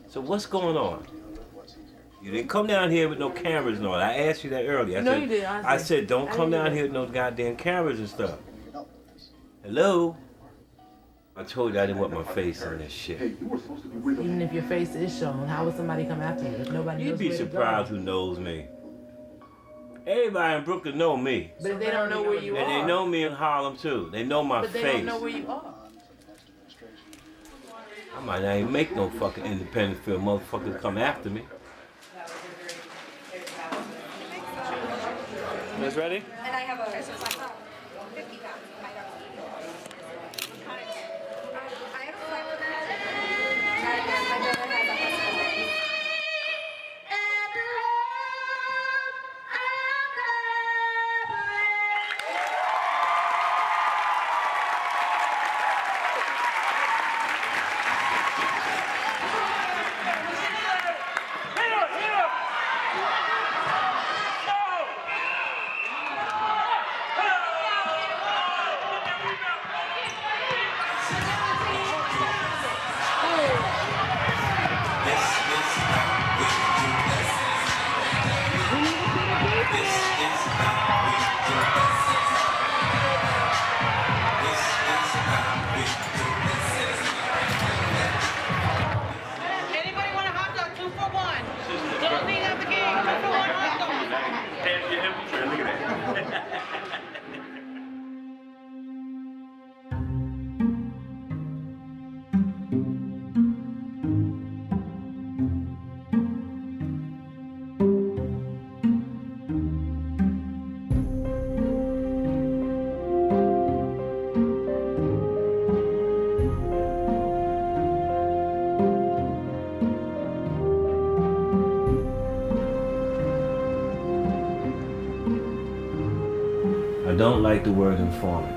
So what's going on? You didn't come down here with no cameras and all. I asked you that earlier. You did. I said, don't come down here with no goddamn cameras and stuff. Hello? I told you I didn't want my face on this shit. Even if your face is shown, how would somebody come after you if nobody knows You'd be surprised who knows me. Everybody in Brooklyn know me. But if they don't know where you are. And they know me in Harlem too. They know my face. But they don't know where you are. I might not even make no fucking independent film. Motherfuckers come after me. Miss ready? And I have a 50 pounds. My dog. I have a flat with that. And my brother has a husband. I don't like the word informant.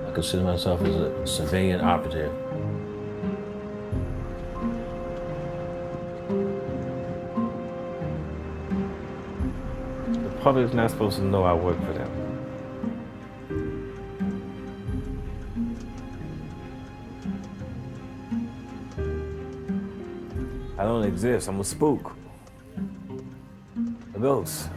I consider myself as a civilian operative. The public's not supposed to know I work for them. I don't exist, I'm a spook. A ghost.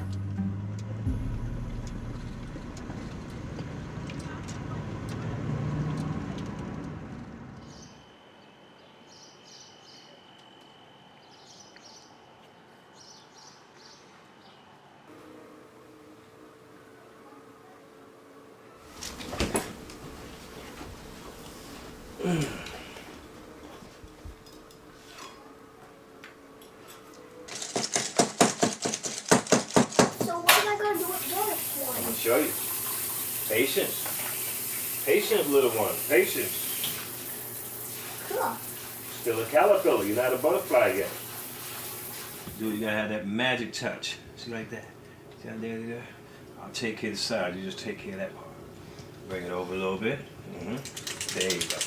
Show you. Patience. Patience, little one. Patience. Cool. Still a caterpillar. You're not a butterfly yet. Dude, you gotta have that magic touch. See like that? See how there? I'll take care of the side. You just take care of that part. Bring it over a little bit. There you go.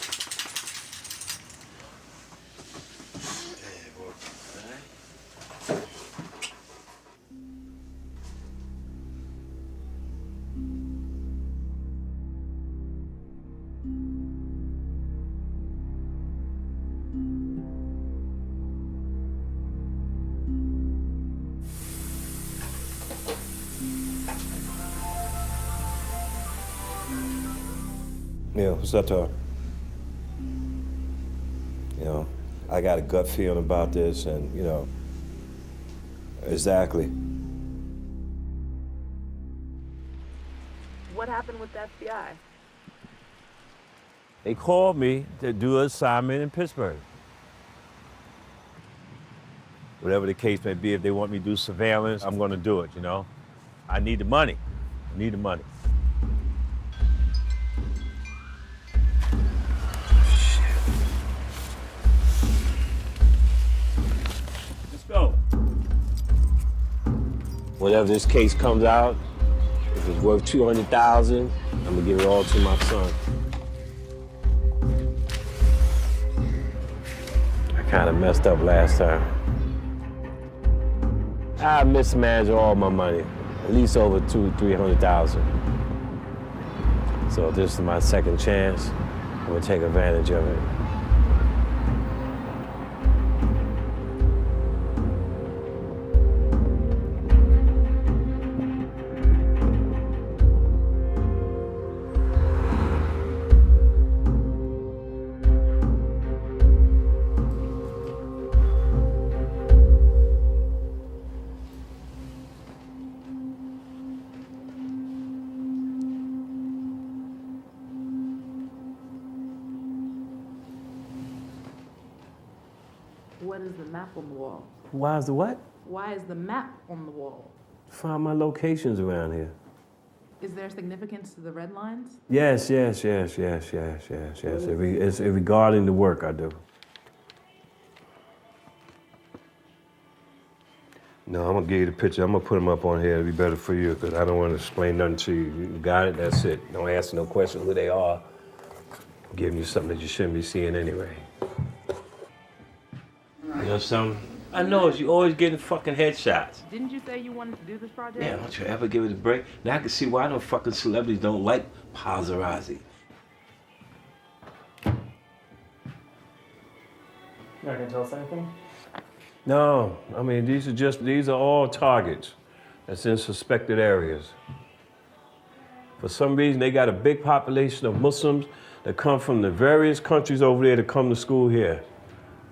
There, boy. All right. Yeah, what's up, Tar? You know, I got a gut feeling about this, and, you know, exactly. What happened with the FBI? They called me to do an assignment in Pittsburgh. Whatever the case may be, if they want me to do surveillance, I'm gonna do it, you know? I need the money. I need the money. Go. Whenever this case comes out, if it's worth $200,000, I'm gonna give it all to my son. I kind of messed up last time. I mismanaged all my money, at least over $200,000-300,000. So this is my second chance. I'm gonna take advantage of it. What is the map on the wall? Why is the what? Why is the map on the wall? Find my locations around here. Is there significance to the red lines? Yes. It's regarding the work I do. No, I'm gonna give you the picture. I'm gonna put them up on here. It'll be better for you because I don't want to explain nothing to you. You got it, that's it. Don't ask no questions who they are. I'm giving you something that you shouldn't be seeing anyway. You know something? I know, you always getting fucking headshots. Didn't you say you wanted to do this project? Yeah, don't you ever give it a break? Now I can see why no fucking celebrities don't like paparazzi. You're not gonna tell us anything? No, I mean, these are all targets that's in suspected areas. For some reason, they got a big population of Muslims that come from the various countries over there to come to school here.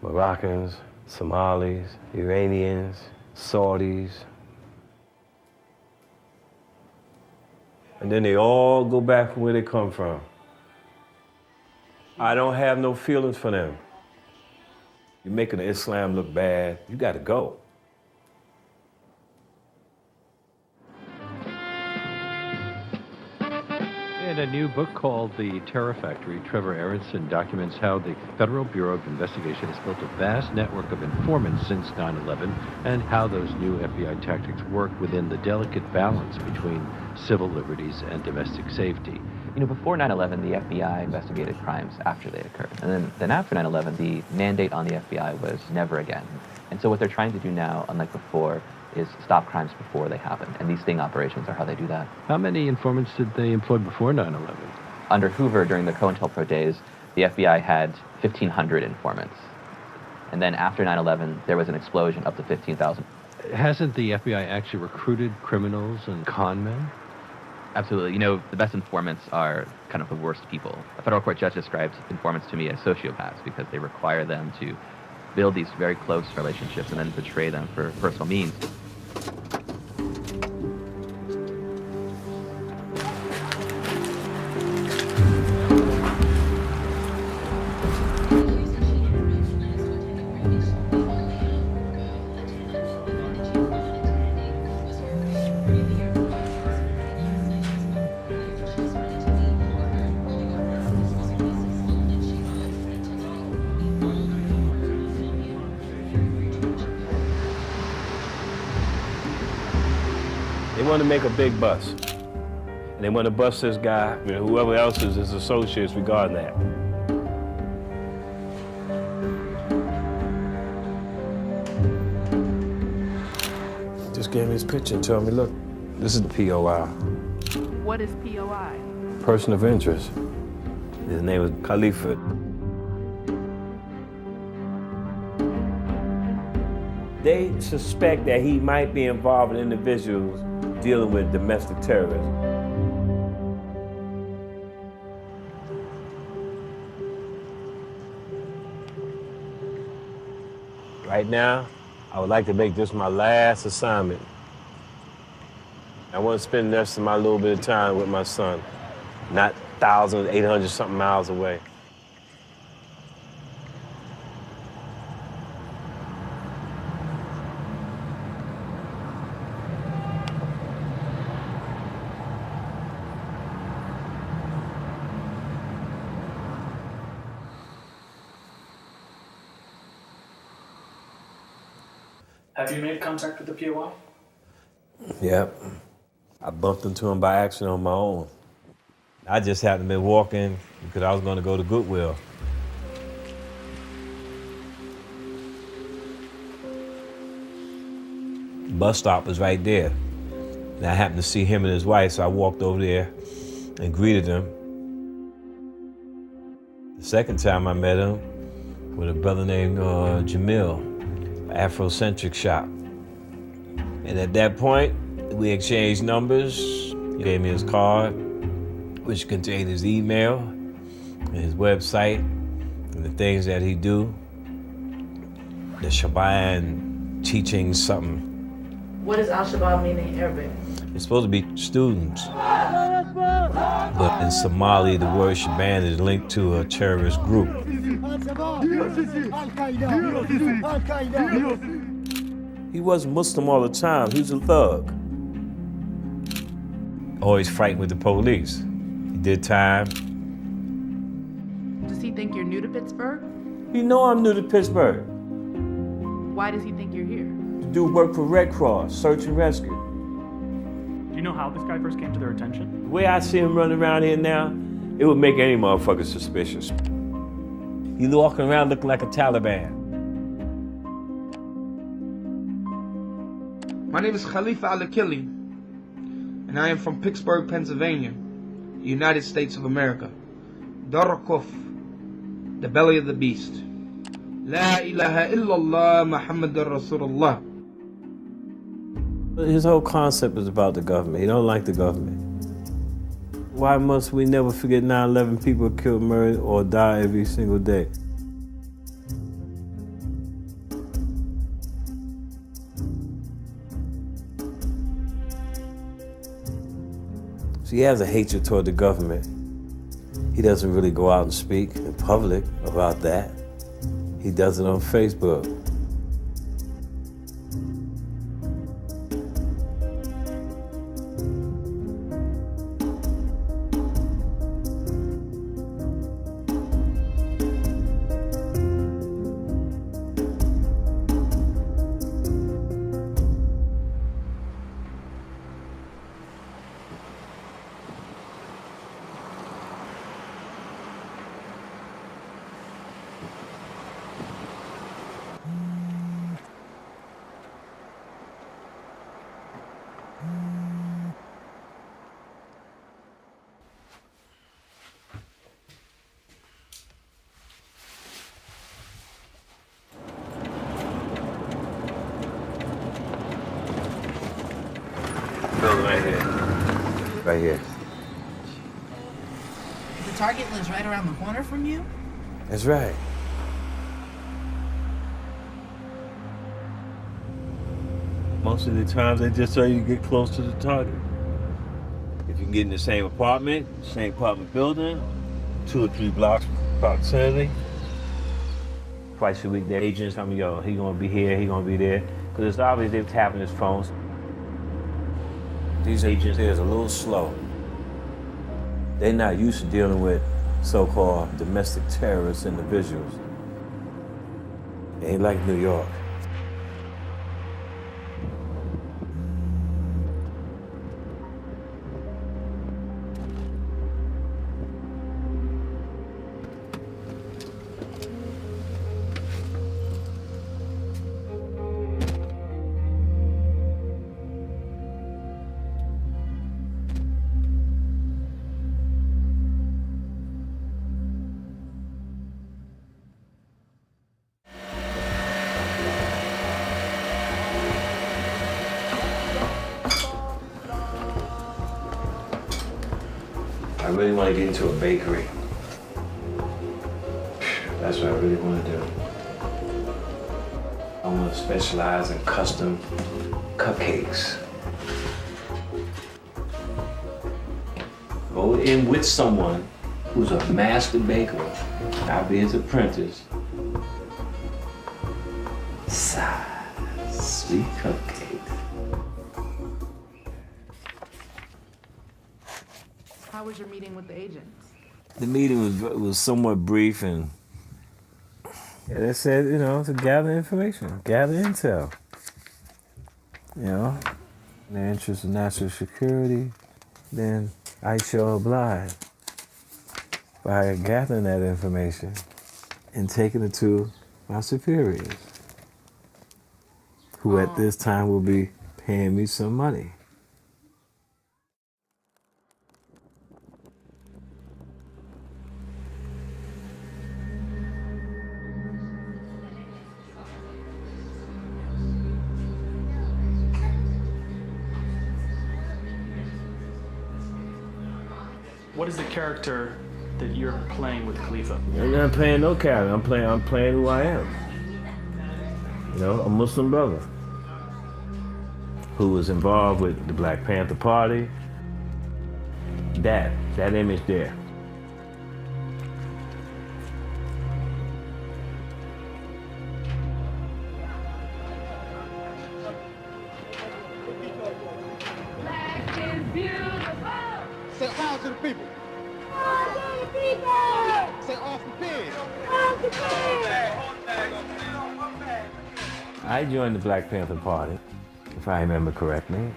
Moroccans, Somalis, Iranians, Saudis. And then they all go back from where they come from. I don't have no feelings for them. You're making Islam look bad, you gotta go. In a new book called The Terror Factory, Trevor Aronson documents how the Federal Bureau of Investigation has built a vast network of informants since 9/11 and how those new FBI tactics work within the delicate balance between civil liberties and domestic safety. You know, before 9/11, the FBI investigated crimes after they occurred. And then after 9/11, the mandate on the FBI was never again. And so what they're trying to do now, unlike before, is stop crimes before they happen. And these sting operations are how they do that. How many informants did they employ before 9/11? Under Hoover, during the COINTELPRO days, the FBI had 1,500 informants. And then after 9/11, there was an explosion up to 15,000. Hasn't the FBI actually recruited criminals and con men? Absolutely. You know, the best informants are kind of the worst people. A federal court judge describes informants to me as sociopaths because they require them to build these very close relationships and then betray them for personal means. They want to make a big bust. And they want to bust this guy and whoever else is his associates regarding that. Just gave me his picture and told me, look, this is the POI. What is POI? Person of interest. His name was Khalifa. They suspect that he might be involved in individuals dealing with domestic terrorism. Right now, I would like to make this my last assignment. I want to spend the rest of my little bit of time with my son, not 1,800 something miles away. Have you made contact with the POI? Yep. I bumped into him by accident on my own. I just happened to be walking because I was going to go to Goodwill. Bus stop was right there. And I happened to see him and his wife, so I walked over there and greeted them. The second time I met him with a brother named Jamil, Afrocentric shop. And at that point, we exchanged numbers. He gave me his card, which contained his email and his website and the things that he do. The Shaban teaching something. What does Al-Shabaab mean in Arabic? It's supposed to be students. But in Somali, the word Shaban is linked to a terrorist group. He wasn't Muslim all the time, he was a thug. Always fighting with the police. He did time. Does he think you're new to Pittsburgh? You know I'm new to Pittsburgh. Why does he think you're here? To do work for Red Cross, search and rescue. Do you know how this guy first came to their attention? The way I see him running around here now, it would make any motherfucker suspicious. He walking around looking like a Taliban. My name is Khalifa Al-Akili, and I am from Pittsburgh, Pennsylvania, United States of America. Darkuf, the belly of the beast. La ilaha illallah Muhammadur Rasulullah. His whole concept is about the government. He don't like the government. Why must we never forget 9/11 people killed, murdered, or die every single day? So he has a hatred toward the government. He doesn't really go out and speak in public about that. He does it on Facebook. Building right here. Right here. The target lives right around the corner from you? That's right. Most of the times they just tell you to get close to the target. If you can get in the same apartment building, 2 or 3 blocks proximity. Twice a week, their agents tell me, yo, he gonna be here, he gonna be there. Because it's obvious they're tapping his phones. These agents here is a little slow. They're not used to dealing with so-called domestic terrorist individuals. They ain't like New York. I really want to get into a bakery. That's what I really want to do. I want to specialize in custom cupcakes. Go in with someone who's a master baker. I'll be his apprentice. Sweet cupcakes. How was your meeting with the agents? The meeting was somewhat brief, and yeah, they said, you know, to gather information, gather intel. You know, in the interest of national security, then I shall oblige by gathering that information and taking it to my superiors, who at this time will be paying me some money. What is the character that you're playing with Khalifa? I'm not playing no character. I'm playing who I am. You know, a Muslim brother who was involved with the Black Panther Party. That image there. Say hi to the people. Hi to the people! Say off the pin. Off the pin! I joined the Black Panther Party, if I remember correctly.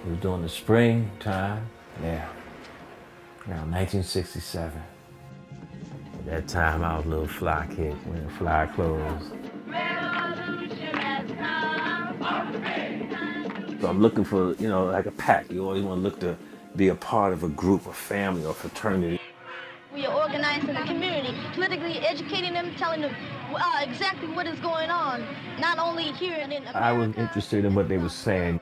It was during the springtime, yeah, around 1967. At that time, I was a little fly kid, wearing fly clothes. So I'm looking for, you know, like a pack. You always want to look to be a part of a group, a family, or fraternity. We are organizing the community, politically educating them, telling them exactly what is going on, not only here and in America. I was interested in what they were saying.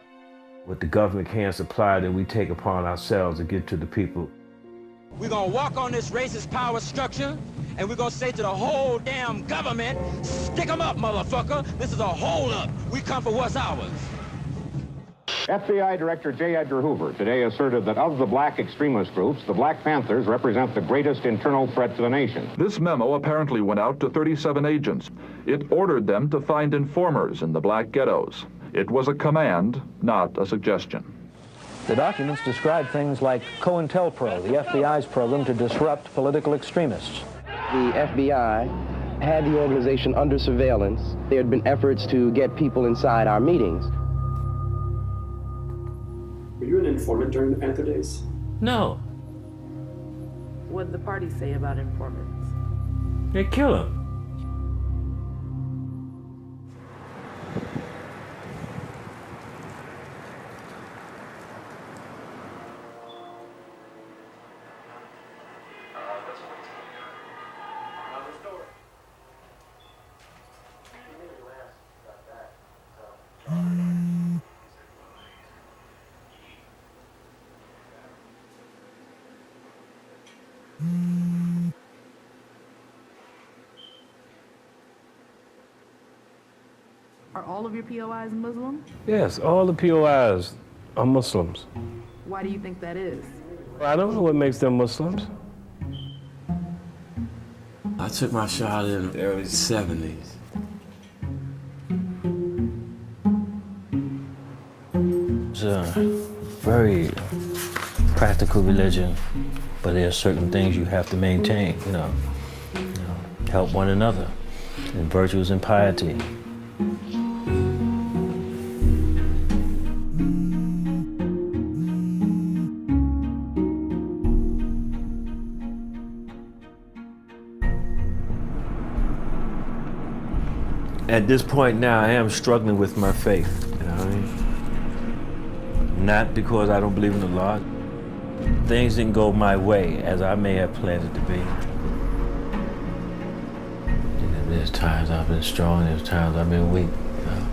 What the government can't supply, then we take upon ourselves to get to the people. We're gonna walk on this racist power structure, and we're gonna say to the whole damn government, stick 'em up, motherfucker. This is a hold-up. We come for what's ours. FBI Director J. Edgar Hoover today asserted that of the black extremist groups, the Black Panthers represent the greatest internal threat to the nation. This memo apparently went out to 37 agents. It ordered them to find informers in the black ghettos. It was a command, not a suggestion. The documents describe things like COINTELPRO, the FBI's program to disrupt political extremists. The FBI had the organization under surveillance. There had been efforts to get people inside our meetings. Were you an informant during the Panther days? No. What did the party say about informants? They kill him. Are all of your POIs Muslim? Yes, all the POIs are Muslims. Why do you think that is? I don't know what makes them Muslims. I took my shot in the early 70s. It's a very practical religion, but there are certain things you have to maintain, you know, help one another, and virtues and piety. At this point now, I am struggling with my faith, you know what I mean? Not because I don't believe in the Lord. Things didn't go my way as I may have planned it to be. You know, there's times I've been strong, there's times I've been weak. You know?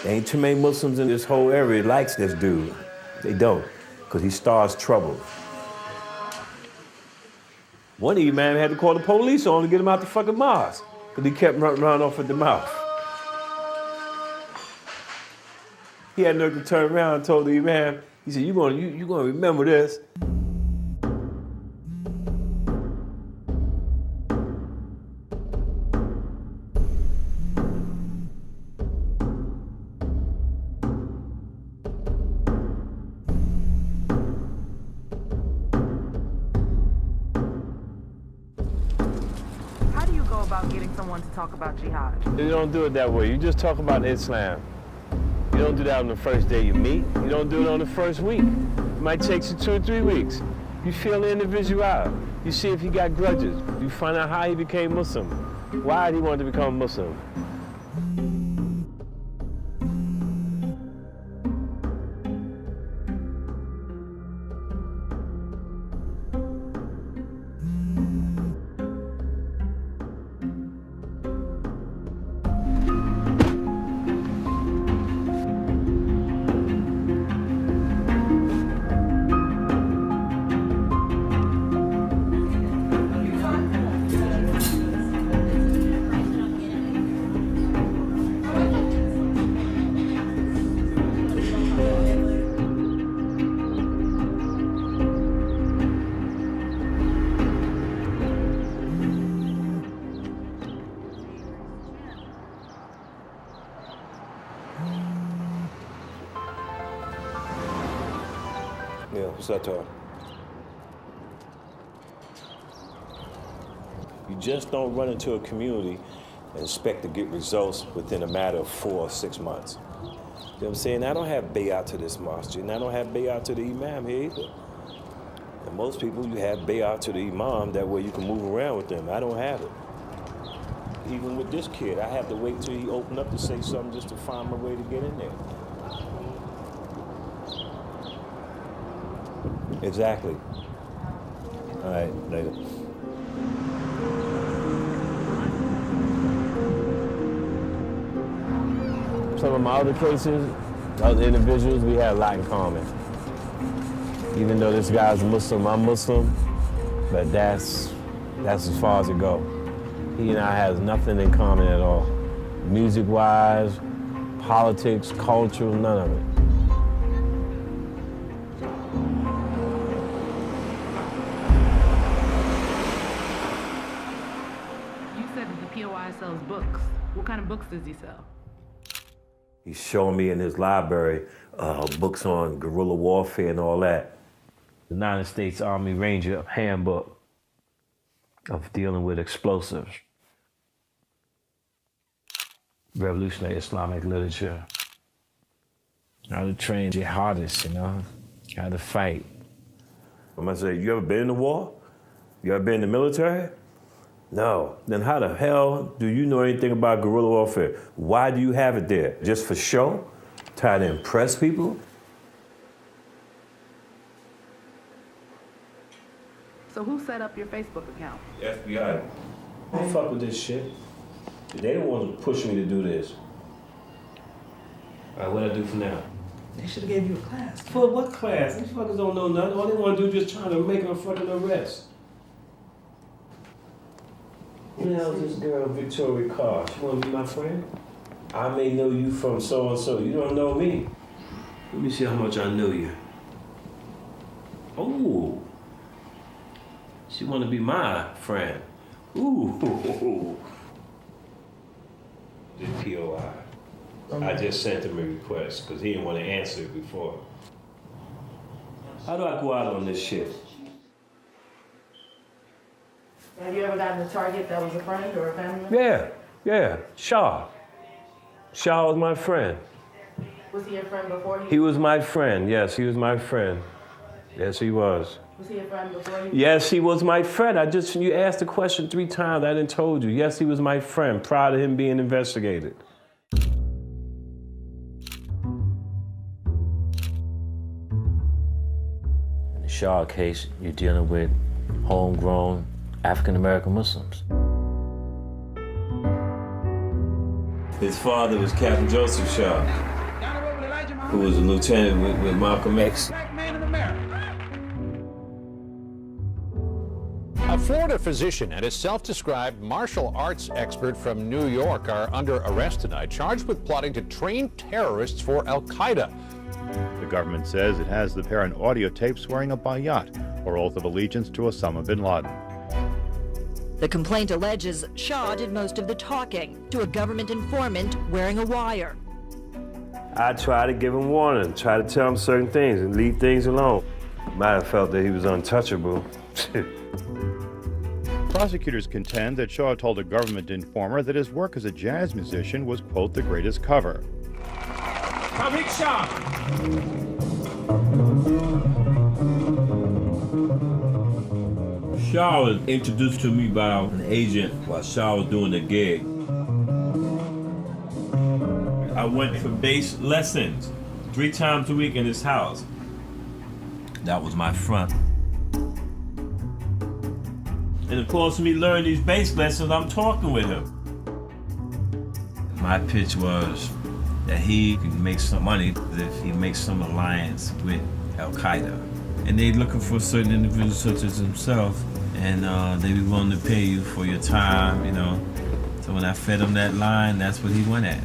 There ain't too many Muslims in this whole area likes this dude. They don't, because he starts trouble. One imam had to call the police on to get him out the fucking mosque, because he kept running off at the mouth. He had nerve to turn around and told the imam, he said, you're gonna remember this. To talk about jihad. You don't do it that way. You just talk about Islam. You don't do that on the first day you meet. You don't do it on the first week. It might take you 2 or 3 weeks. You feel the individual out. You see if he got grudges. You find out how he became Muslim. Why did he want to become Muslim? Yeah, what's that talk? You just don't run into a community and expect to get results within a matter of 4 or 6 months. You know what I'm saying? I don't have bay'at to this mosque, and I don't have bay'at to the imam here either. And most people, you have bay'at to the imam, that way you can move around with them. I don't have it. Even with this kid, I have to wait till he opened up to say something just to find my way to get in there. Exactly. All right, later. Some of my other cases, other individuals, we had a lot in common. Even though this guy's Muslim, I'm Muslim, but that's as far as it goes. He and I have nothing in common at all. Music-wise, politics, culture, none of it. You said that the POI sells books. What kind of books does he sell? He's showing me in his library books on guerrilla warfare and all that. The United States Army Ranger handbook of dealing with explosives. Revolutionary Islamic literature. How to train jihadists, you know, how to fight. I'm gonna say, you ever been in the war? You ever been in the military? No. Then how the hell do you know anything about guerrilla warfare? Why do you have it there? Just for show? Trying to impress people? So who set up your Facebook account? The FBI. Don't fuck with this shit. They don't want to push me to do this. All right, what I do for now? They should have gave you a class. For what class? These fuckers don't know nothing. All they want to do is just trying to make a fucking arrest. Who the hell is this girl, Victoria Carr? She want to be my friend? I may know you from so-and-so. You don't know me. Let me see how much I know you. Oh. She want to be my friend. Ooh. The POI. I just sent him a request because he didn't want to answer it before. How do I go out on this shit? Have you ever gotten a target that was a friend or a family member? Yeah. Shaw. Shaw was my friend. Was he a friend before you? He was my friend. Yes, he was my friend. Yes, he was. Was he a friend before you? Yes, he was my friend. You asked the question 3 times. I didn't told you. Yes, he was my friend prior to him being investigated. In the Shaw case, you're dealing with homegrown African-American Muslims. His father was Captain Joseph Shaw, who was a lieutenant with Malcolm X. A Florida physician and a self-described martial arts expert from New York are under arrest tonight, charged with plotting to train terrorists for Al-Qaeda. The government says it has the pair on audio tape swearing a bayat, or oath of allegiance to Osama bin Laden. The complaint alleges Shaw did most of the talking to a government informant wearing a wire. I tried to give him warning, try to tell him certain things and leave things alone. Might have felt that he was untouchable. Prosecutors contend that Shaw told a government informer that his work as a jazz musician was, quote, the greatest cover. Public Shaw! Shaw was introduced to me by an agent while Shaw was doing the gig. I went for bass lessons 3 times a week in his house. That was my front. And of course, when he learned these bass lessons, I'm talking with him. My pitch was that he could make some money if he makes some alliance with Al-Qaeda. And they're looking for certain individuals such as himself, and they be willing to pay you for your time, you know. So when I fed him that line, that's what he went at.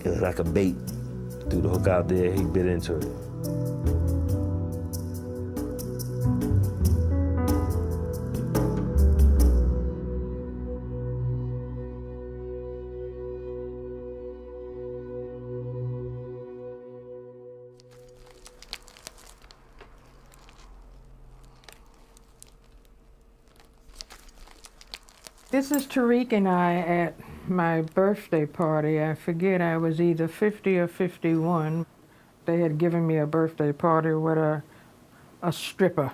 It was like a bait. threw the hook out there, he bit into it. This is Tariq and I at my birthday party. I forget, I was either 50 or 51. They had given me a birthday party with a stripper.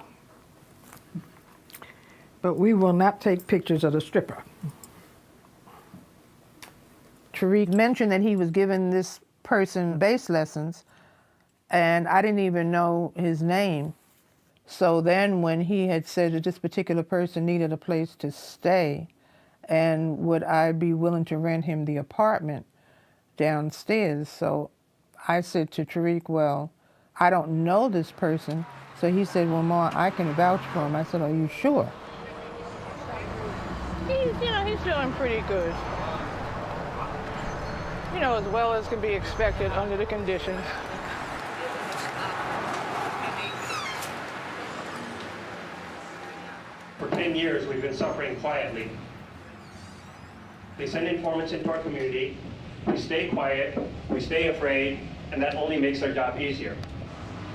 But we will not take pictures of the stripper. Tariq mentioned that he was giving this person bass lessons, and I didn't even know his name. So then when he had said that this particular person needed a place to stay, and would I be willing to rent him the apartment downstairs? So I said to Tariq, well, I don't know this person. So he said, well, Ma, I can vouch for him. I said, are you sure? He's feeling pretty good. As well as can be expected under the conditions. For 10 years, we've been suffering quietly. They send informants into our community, we stay quiet, we stay afraid, and that only makes our job easier.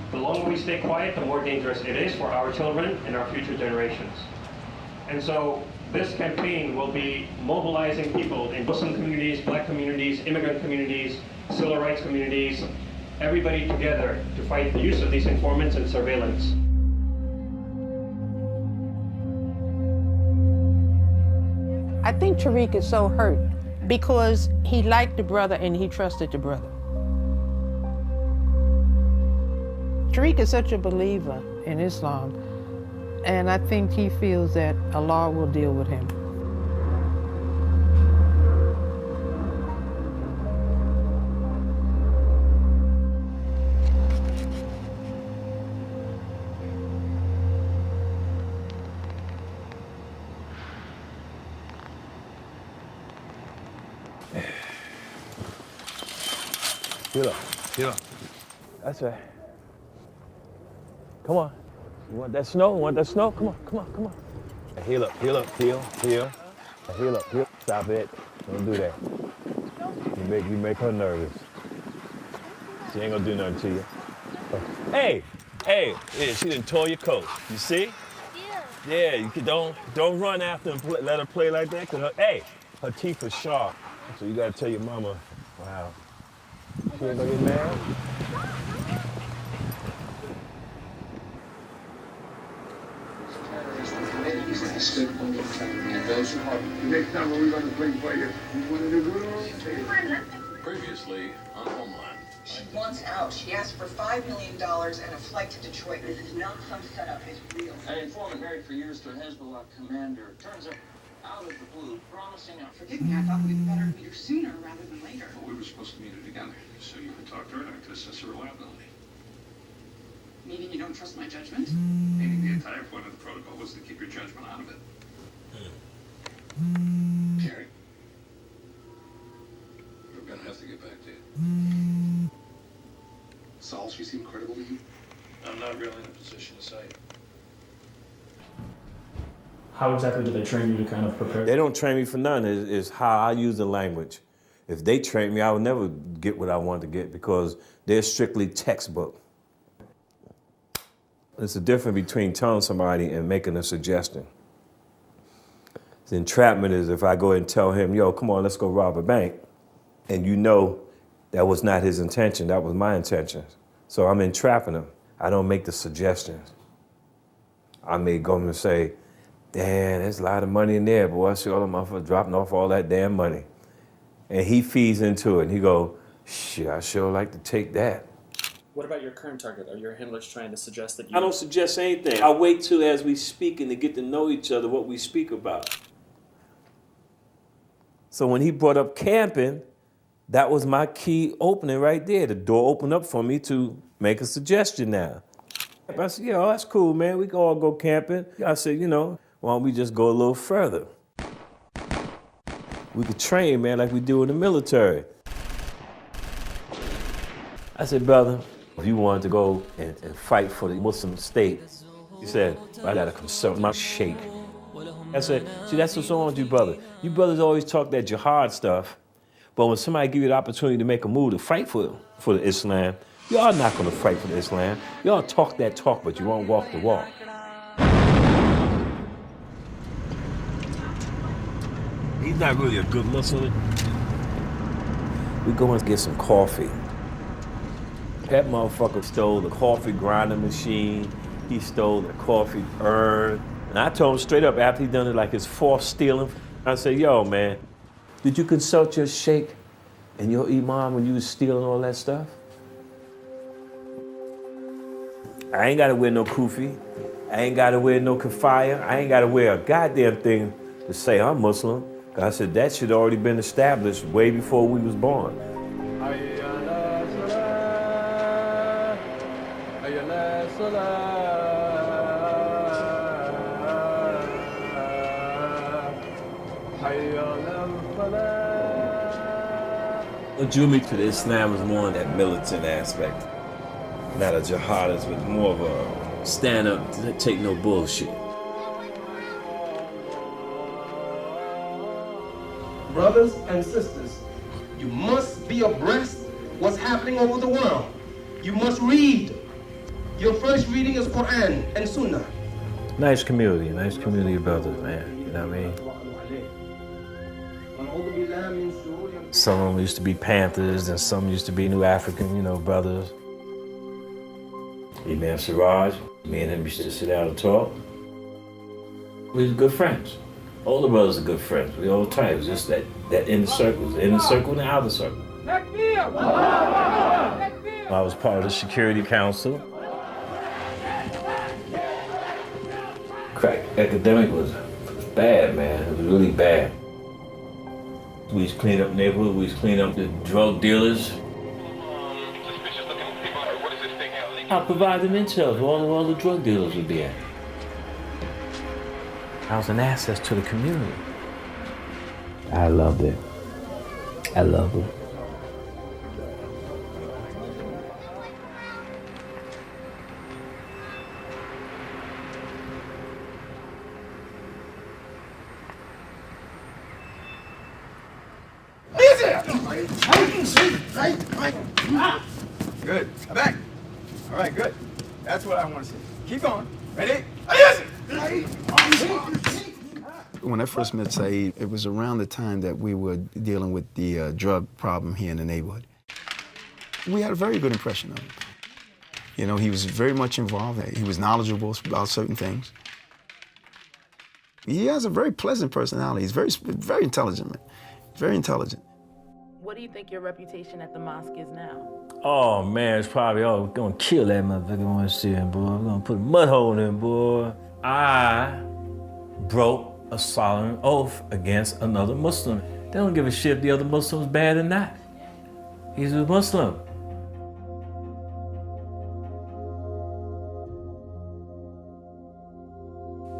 The longer we stay quiet, the more dangerous it is for our children and our future generations. And so this campaign will be mobilizing people in Muslim communities, black communities, immigrant communities, civil rights communities, everybody together to fight the use of these informants and surveillance. I think Tariq is so hurt because he liked the brother and he trusted the brother. Tariq is such a believer in Islam, and I think he feels that Allah will deal with him. Heal up, heal up. That's right. Come on. You want that snow? Want that snow? Come on, come on, come on. Heal up, heal up, heal. Heal up, heal. Stop it. Don't do that. You make her nervous. She ain't gonna do nothing to you. Hey, yeah, she done tore your coat. You see? Yeah, you can, don't run after and let her play like that. Cause her teeth are sharp. So you gotta tell your mama, wow. She ain't gonna get mad? Next time when we're going to play for you, you want to do good? Previously on Homeland. She wants out. She asked for $5 million and a flight to Detroit. This is not some setup. It's real. An informant married for years to a Hezbollah commander turns up out of the blue, promising a... Forgive me, I thought we'd better meet her sooner rather than later. Well, we were supposed to meet her together, so you could talk to her and I could assess her reliability. Meaning you don't trust my judgment? Meaning the entire point of the protocol was to keep your judgment out of it. Carrie, we're gonna have to get back to you. Saul, she seemed credible to you? I'm not really in a position to say. How exactly do they train you to kind of prepare? They don't train me for nothing. It's how I use the language. If they train me, I would never get what I wanted to get because they're strictly textbook. There's a difference between telling somebody and making a suggestion. The entrapment is if I go and tell him, yo, come on, let's go rob a bank. And you know that was not his intention, that was my intention. So I'm entrapping him. I don't make the suggestions. I may go and say, damn, there's a lot of money in there, boy. I see all the motherfuckers dropping off all that damn money. And he feeds into it and he go, shit, I sure like to take that. What about your current target? Are your handlers trying to suggest that you... I don't suggest anything. I wait till as we speak and to get to know each other what we speak about. So when he brought up camping, that was my key opening right there. The door opened up for me to make a suggestion now. I said, yeah, that's cool, man. We can all go camping. I said, why don't we just go a little further? We could train, man, like we do in the military. I said, brother, if you wanted to go and fight for the Muslim state, he said, I gotta consult my sheikh. I said, see, that's what's wrong with you, brother. You brothers always talk that jihad stuff, but when somebody give you the opportunity to make a move to fight for the Islam, y'all not gonna fight for the Islam. Y'all talk that talk, but you won't walk the walk. He's not really a good Muslim. We go and get some coffee. That motherfucker stole the coffee grinding machine. He stole the coffee urn. And I told him straight up after he done it like his fourth stealing, I said, yo, man, did you consult your sheikh and your imam when you was stealing all that stuff? I ain't gotta wear no kufi. I ain't gotta wear no kafaya. I ain't gotta wear a goddamn thing to say I'm Muslim. I said, that should already been established way before we was born. What drew me to the Islam was more that militant aspect, not a jihadist, but more of a stand up, take no bullshit. Brothers and sisters, you must be abreast what's happening over the world. You must read. Your first reading is Quran and Sunnah. Nice community of brothers, man. You know what I mean? Some of them used to be Panthers, and some used to be New African, brothers. Imam Siraj, me and him used to sit down and talk. We was good friends. All the brothers are good friends. We all tight. It was just that inner circle, the inner circle and the outer circle. I was part of the Security Council. Crack epidemic was bad, man. It was really bad. We used to clean up neighborhoods. We used to clean up the drug dealers. I provide them intel where all the drug dealers would be at. I was an asset to the community. I loved it. I loved it. Good. Back. All right, good. That's what I want to see. Keep going. Ready? When I first met Saeed, it was around the time that we were dealing with the drug problem here in the neighborhood. We had a very good impression of him. He was very much involved. He was knowledgeable about certain things. He has a very pleasant personality. He's very intelligent, man. Very intelligent. What do you think your reputation at the mosque is now? Oh man, it's probably we're gonna kill that motherfucker when I see him, boy. We're gonna put a mud hole in him, boy. I broke a solemn oath against another Muslim. They don't give a shit if the other Muslim's bad or not. He's a Muslim.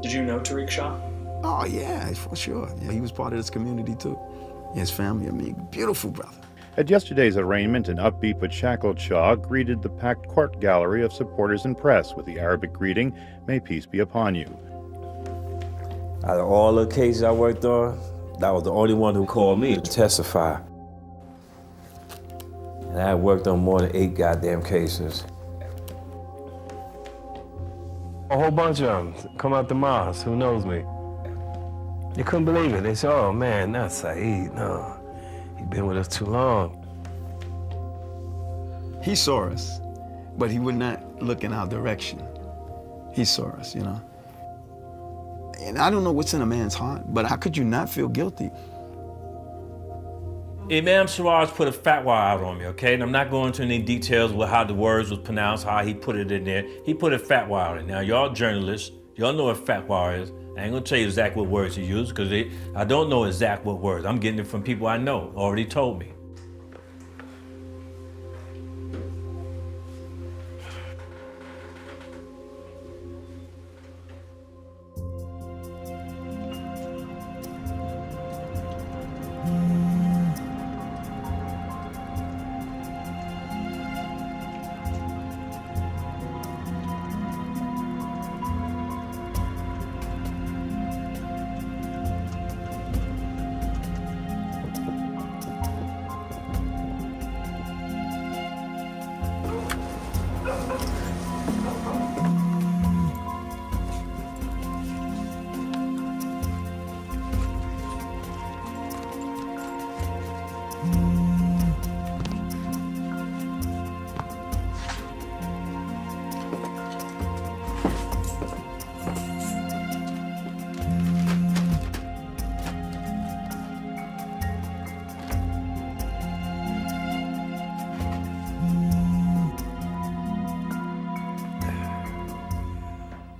Did you know Tariq Shah? Oh yeah, for sure. Yeah, he was part of this community too. His family, beautiful brother. At yesterday's arraignment, an upbeat but shackled Shah greeted the packed court gallery of supporters and press with the Arabic greeting, "May peace be upon you." Out of all the cases I worked on, that was the only one who called me to testify. And I worked on more than 8 goddamn cases. A whole bunch of them come out the mosque, who knows me. They couldn't believe it. They said, oh man, not Saeed, no. He's been with us too long. He saw us, but he would not look in our direction. He saw us, And I don't know what's in a man's heart, but how could you not feel guilty? Imam Siraj put a fatwa out on me, okay? And I'm not going into any details with how the words was pronounced, how he put it in there. He put a fatwa out. Now, y'all journalists, y'all know what fatwa is. I ain't gonna tell you exactly what words he used, because I don't know exact what words. I'm getting it from people I know, already told me.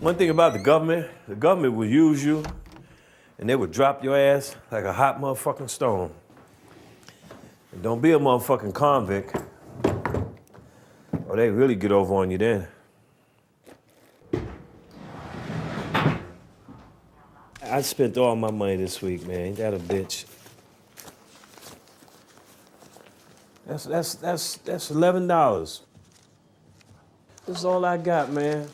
One thing about the government will use you and they would drop your ass like a hot motherfucking stone. And don't be a motherfucking convict, or they really get over on you then. I spent all my money this week, man. Ain't that a bitch? That's $11. That's all I got, man.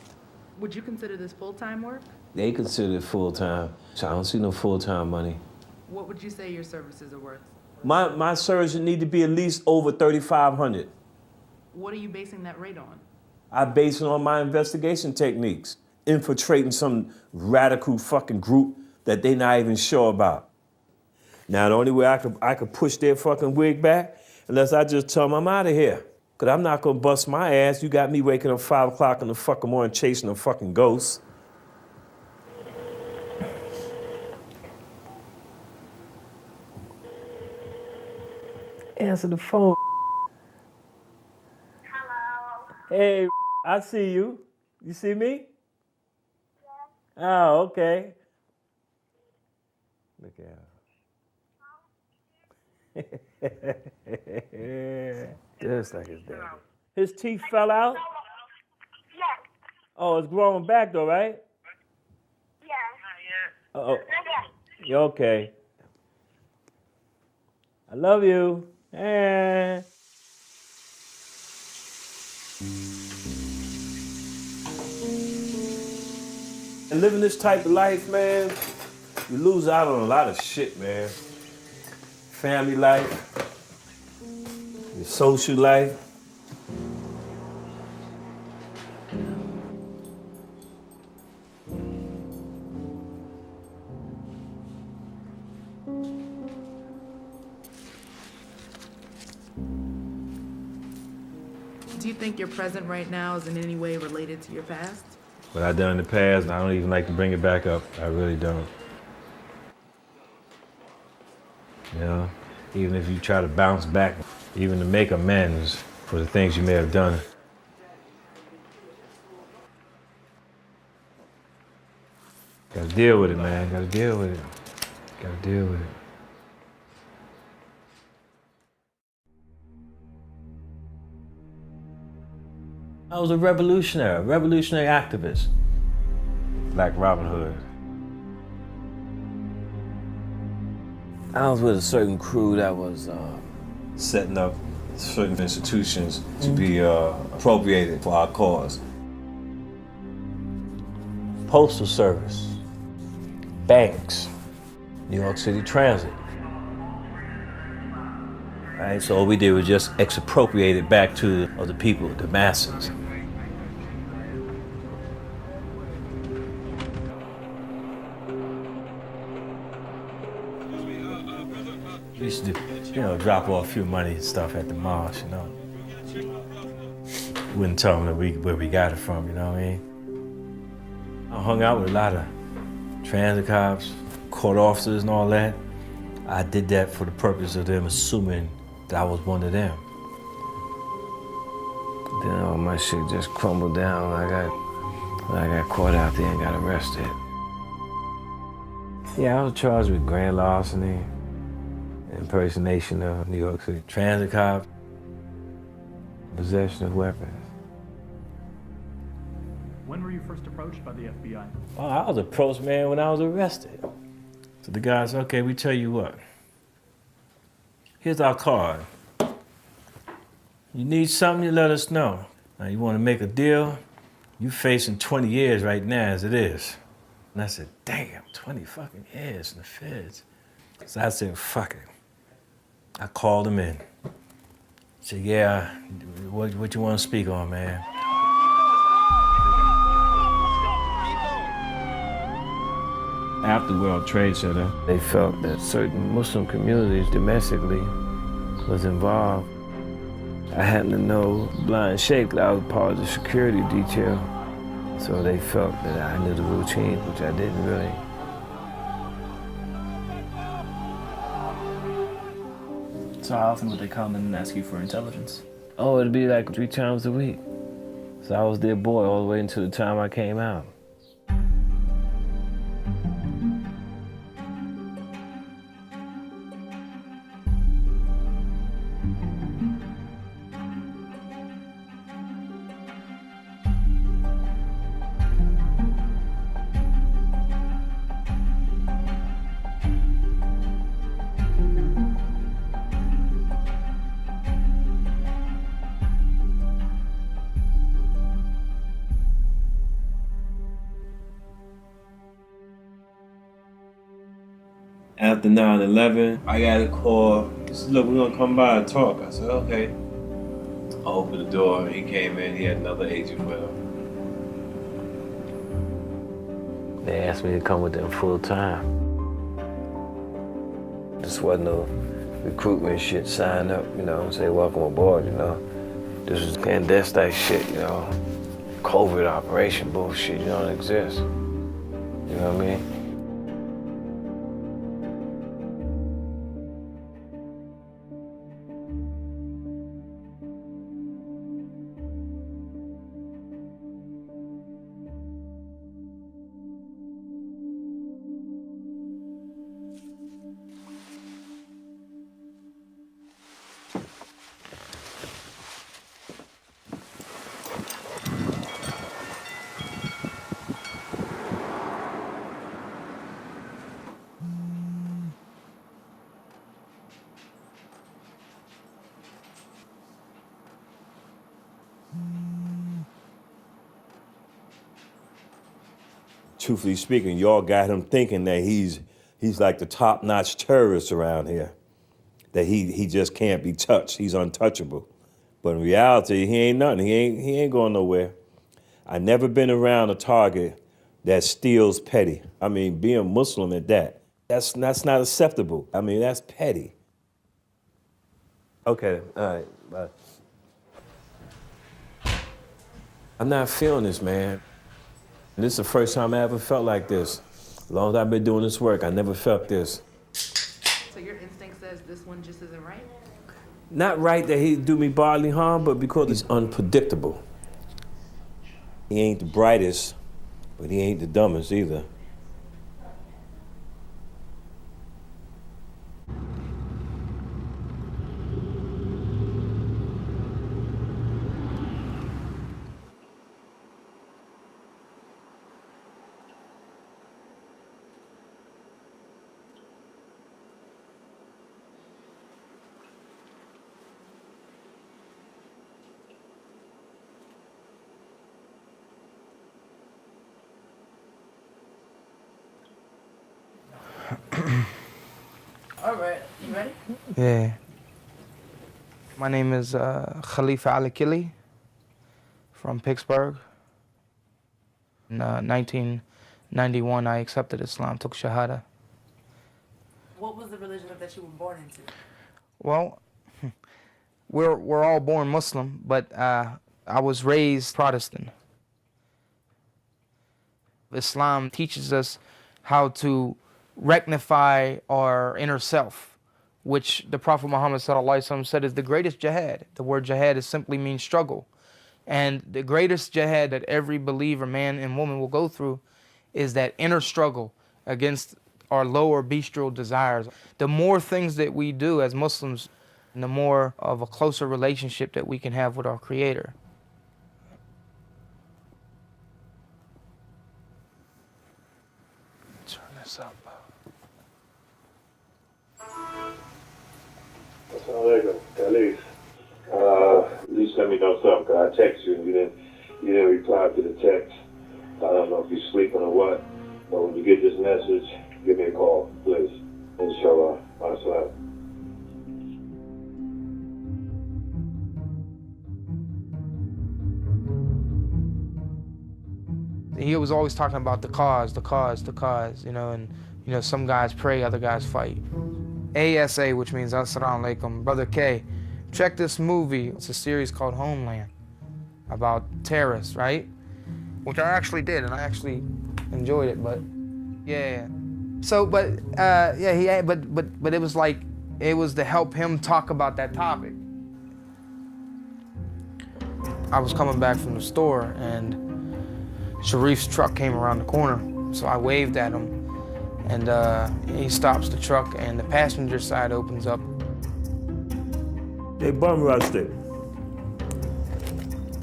Would you consider this full-time work? They consider it full-time, so I don't see no full-time money. What would you say your services are worth? My services need to be at least over $3,500. What are you basing that rate on? I base it on my investigation techniques, infiltrating some radical fucking group that they not even sure about. Now, the only way I could push their fucking wig back, unless I just tell them I'm out of here. Cause I'm not gonna bust my ass. You got me waking up 5 o'clock in the fucking morning chasing a fucking ghost. Answer the phone. Hello. Hey, I see you. You see me? Yeah. Oh, okay. Look at him. Just like his daddy. His teeth fell out? Yes. Oh, it's growing back though, right? Yes. Oh, you okay? I love you. Eh. And living this type of life, man, you lose out on a lot of shit, man. Family life, your social life. Do you think your present right now is in any way related to your past? What I done in the past, I don't even like to bring it back up. I really don't. You know, even if you try to bounce back, even to make amends for the things you may have done. Gotta deal with it, man. Gotta deal with it. Gotta deal with it. I was a revolutionary activist. Like Robin Hood. I was with a certain crew that was setting up certain institutions to be appropriated for our cause. Postal Service, banks, New York City Transit. Right, so all we did was just expropriate it back to the people, the masses. We used to, drop off a few money and stuff at the malls, Wouldn't tell them where we got it from, you know what I mean? I hung out with a lot of transit cops, court officers and all that. I did that for the purpose of them assuming that I was one of them. Then all my shit just crumbled down. I got caught out there and got arrested. Yeah, I was charged with grand larceny, impersonation of New York City transit cops, possession of weapons. When were you first approached by the FBI? Oh, I was approached, man, when I was arrested. So the guy said, okay, we tell you what. Here's our card. You need something, you let us know. Now, you want to make a deal? You facing 20 years right now as it is. And I said, damn, 20 fucking years in the feds. So I said, fuck it. I called him in. I said, yeah, what you want to speak on, man? After World Trade Center, they felt that certain Muslim communities domestically was involved. I happened to know Blind Sheikh, that I was part of the security detail. So they felt that I knew the routine, which I didn't really. So how often would they come and ask you for intelligence? Oh, it'd be like 3 times a week. So I was their boy all the way until the time I came out. after 9/11, I got a call. He said, look, we're gonna come by and talk. I said, okay. I opened the door, he came in, he had another agent with him. They asked me to come with them full time. This wasn't no recruitment shit, sign up, you know, and say welcome aboard, you know. This was clandestine shit, you know. COVID operation bullshit, you don't exist. You know what I mean? Truthfully speaking, y'all got him thinking that he's like the top-notch terrorist around here. That he just can't be touched. He's untouchable. But in reality, he ain't nothing. He ain't going nowhere. I never been around a target that steals petty. I mean, being Muslim at that, that's not acceptable. I mean, that's petty. Okay, all right, bye. I'm not feeling this, man. This is the first time I ever felt like this. As long as I've been doing this work, I never felt this. So your instinct says this one just isn't right? Not right that he'd do me bodily harm, but because he's unpredictable. He ain't the brightest, but he ain't the dumbest either. All right, you ready? Yeah. My name is Khalifa Al-Akili from Pittsburgh. In 1991, I accepted Islam, took Shahada. What was the religion that you were born into? Well, we're all born Muslim, but I was raised Protestant. Islam teaches us how to rectify our inner self, which the Prophet Muhammad ﷺ said is the greatest jihad. The word jihad simply means struggle. And the greatest jihad that every believer, man and woman, will go through is that inner struggle against our lower bestial desires. The more things that we do as Muslims, the more of a closer relationship that we can have with our Creator. Turn this up. At least let me know something, because I text you and you didn't reply to the text. I don't know if you're sleeping or what, but when you get this message, give me a call, please. Inshallah. Assalamu. He was always talking about the cause, you know, and you know, some guys pray, other guys fight. ASA, which means Assalamu Alaikum. Brother K, check this movie. It's a series called Homeland about terrorists, right? Which I actually did, and I actually enjoyed it, but yeah. So, but it was like, it was to help him talk about that topic. I was coming back from the store and Sharif's truck came around the corner, so I waved at him, and he stops the truck, and the passenger side opens up. They bum rushed it.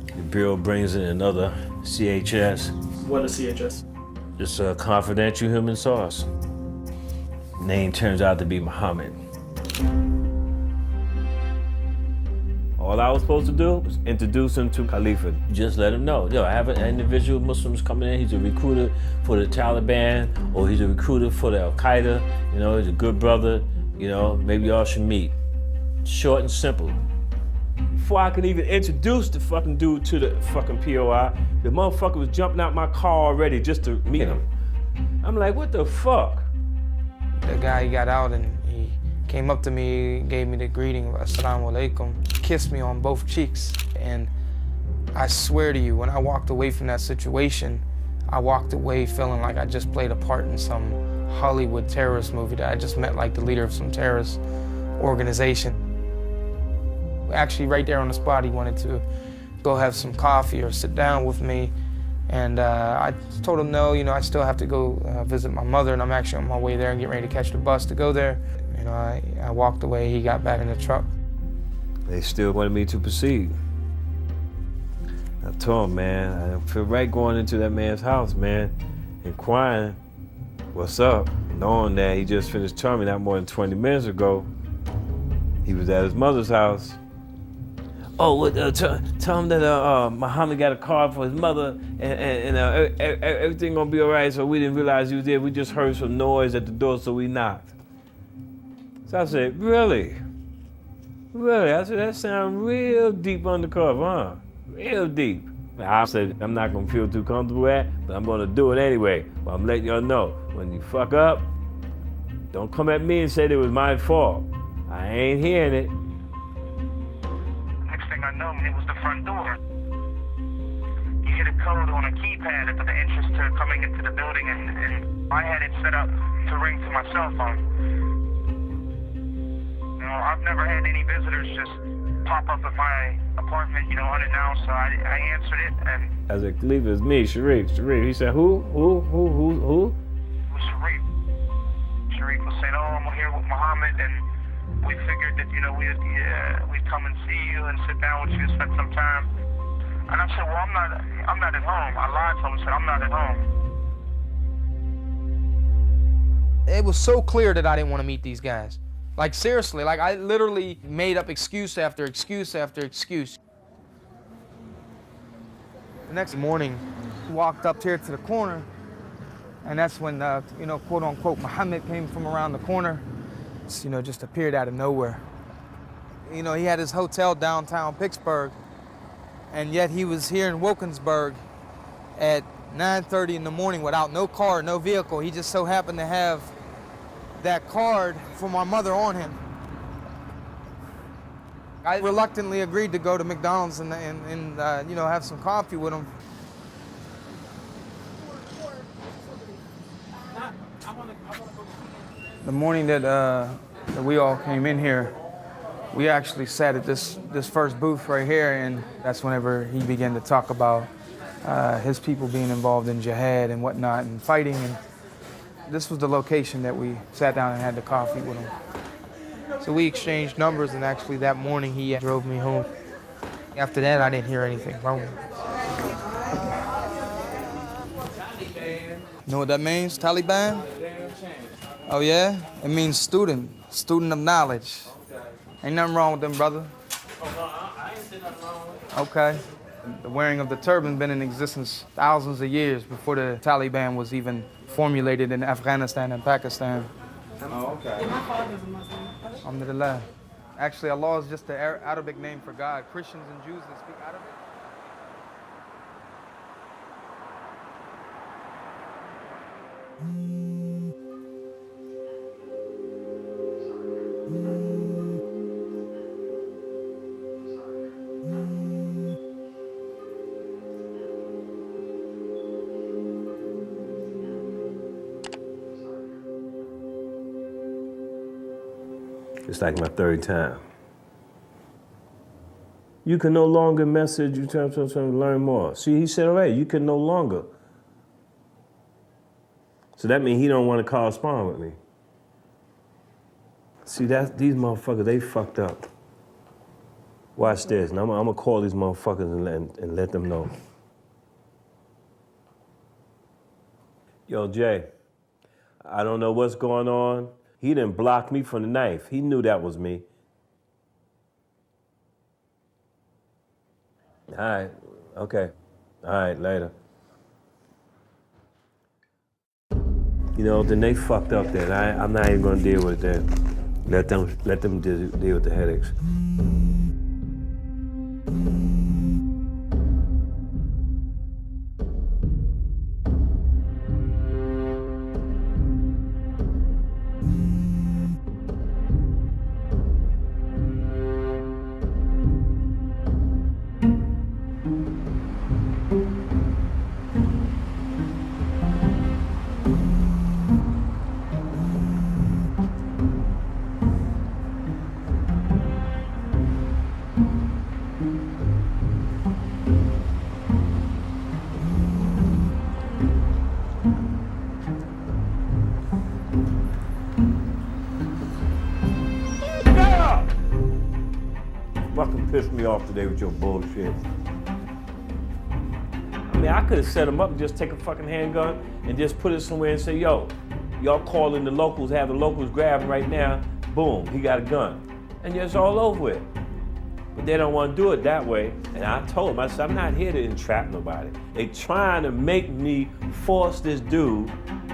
The Bureau brings in another CHS. What is CHS? It's a confidential human source. Name turns out to be Muhammad. All All I was supposed to do was introduce him to Khalifa. Just let him know, yo, I have an individual Muslims coming in, he's a recruiter for the Taliban, or he's a recruiter for the Al-Qaeda, you know, he's a good brother, you know, maybe y'all should meet. Short and simple. Before I could even introduce the fucking dude to the fucking POI, the motherfucker was jumping out my car already just to meet him. I'm like, what the fuck? The guy got out and he came up to me, gave me the greeting, assalamu alaikum, kissed me on both cheeks. And I swear to you, when I walked away from that situation, I walked away feeling like I just played a part in some Hollywood terrorist movie, that I just met like the leader of some terrorist organization. Actually, right there on the spot, he wanted to go have some coffee or sit down with me. And I told him no, you know, I still have to go visit my mother, and I'm actually on my way there and getting ready to catch the bus to go there. You know, I walked away, he got back in the truck. They still wanted me to proceed. I told him, man, I feel right going into that man's house, man, inquiring, what's up? Knowing that he just finished telling me not more than 20 minutes ago, he was at his mother's house. Oh, tell him that Muhammad got a card for his mother and everything gonna be all right, so we didn't realize you was there. We just heard some noise at the door, so we knocked. So I said, really? Really? I said, that sounds real deep undercover, huh? Real deep. I said, I'm not gonna feel too comfortable at, but I'm gonna do it anyway. But I'm letting y'all know, when you fuck up, don't come at me and say it was my fault. I ain't hearing it. I know it was the front door. You hit a code on a keypad at the entrance to coming into the building, and I had it set up to ring to my cell phone. You know, I've never had any visitors just pop up at my apartment, you know, unannounced, so I answered it, and... I said, Khalifa, it's me, Sharif. He said, who? It was Sharif. Sharif was saying, oh, I'm here with Muhammad, and we figured that, you know, we'd come and see you and sit down with you and spend some time. And I said, well, I'm not at home. I lied to him and said, I'm not at home. It was so clear that I didn't want to meet these guys. Like, seriously, like, I literally made up excuse after excuse after excuse. The next morning, walked up here to the corner, and that's when, you know, quote unquote, Muhammad came from around the corner. You know, just appeared out of nowhere. You know, he had his hotel downtown Pittsburgh, and yet he was here in Wilkinsburg at 9:30 in the morning without no car, no vehicle. He just so happened to have that card for my mother on him. I reluctantly agreed to go to McDonald's and you know, have some coffee with him. The morning that we all came in here, we actually sat at this first booth right here, and that's whenever he began to talk about his people being involved in jihad and whatnot and fighting. And this was the location that we sat down and had the coffee with him. So we exchanged numbers, and actually that morning he drove me home. After that, I didn't hear anything from him. You know what that means, Taliban? Oh yeah? It means student of knowledge. Ain't nothing wrong with them, brother. Okay. The wearing of the turban been in existence thousands of years before the Taliban was even formulated in Afghanistan and Pakistan. Oh, okay. My father's a Muslim. Alhamdulillah. Actually, Allah is just the Arabic name for God. Christians and Jews that speak Arabic. It's like my third time. You can no longer message, you're trying to learn more. See, he said, all right, you can no longer. So that means he don't want to correspond with me. See, these motherfuckers, they fucked up. Watch this, and I'm gonna call these motherfuckers and let them know. Yo, Jay, I don't know what's going on. He didn't block me from the knife. He knew that was me. All right, okay. All right, later. You know, then they fucked up then. I'm not even gonna deal with that. Let them deal with the headaches. Fucking pissed me off today with your bullshit. I mean, I could have set him up and just take a fucking handgun and just put it somewhere and say, yo, y'all call in the locals, have the locals grab him right now, boom, he got a gun. And it's all over with. But they don't want to do it that way. And I told them, I said, I'm not here to entrap nobody. They trying to make me force this dude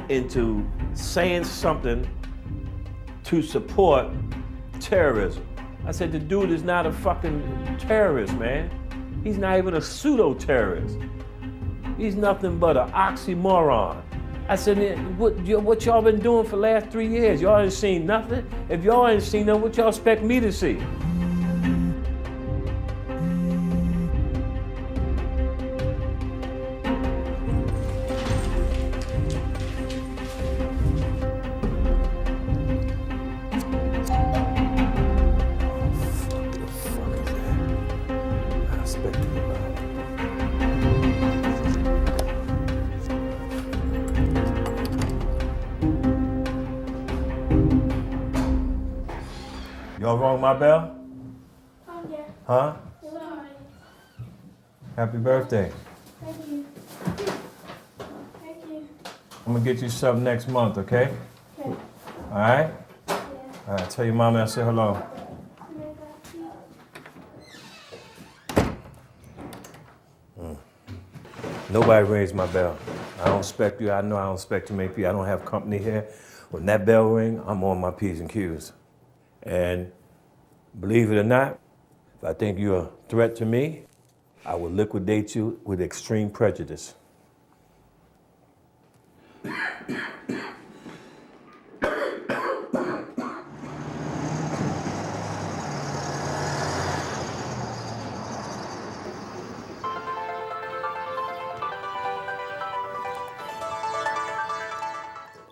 into saying something to support terrorism. I said, the dude is not a fucking terrorist, man. He's not even a pseudo-terrorist. He's nothing but an oxymoron. I said, what y'all been doing for the last 3 years? Y'all ain't seen nothing? If y'all ain't seen nothing, what y'all expect me to see? Y'all rung my bell? Oh, yeah. Huh? Sorry. Happy birthday. Thank you. Thank you. I'm gonna get you something next month, okay? Okay. All right? Yeah. All right, tell your mama I said hello. Nobody rings my bell. I don't expect you. I know I don't expect you many people. I don't have company here. When that bell ring, I'm on my P's and Q's. And believe it or not, if I think you're a threat to me, I will liquidate you with extreme prejudice.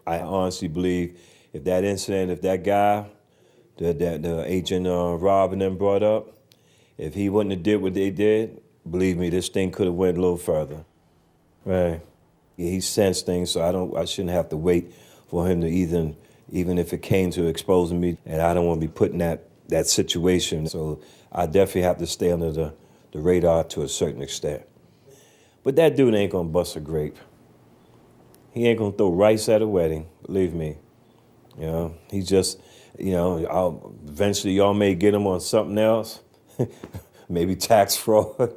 I honestly believe if that incident, if that guy, the agent Rob and them brought up, if he wouldn't have did what they did, believe me, this thing could have went a little further. Right. Yeah, he sensed things, so I shouldn't have to wait for him to even if it came to exposing me, and I don't want to be put in that situation. So I definitely have to stay under the radar to a certain extent. But that dude ain't gonna bust a grape. He ain't gonna throw rice at a wedding, believe me. You know, he's just, you know, eventually y'all may get him on something else. Maybe tax fraud,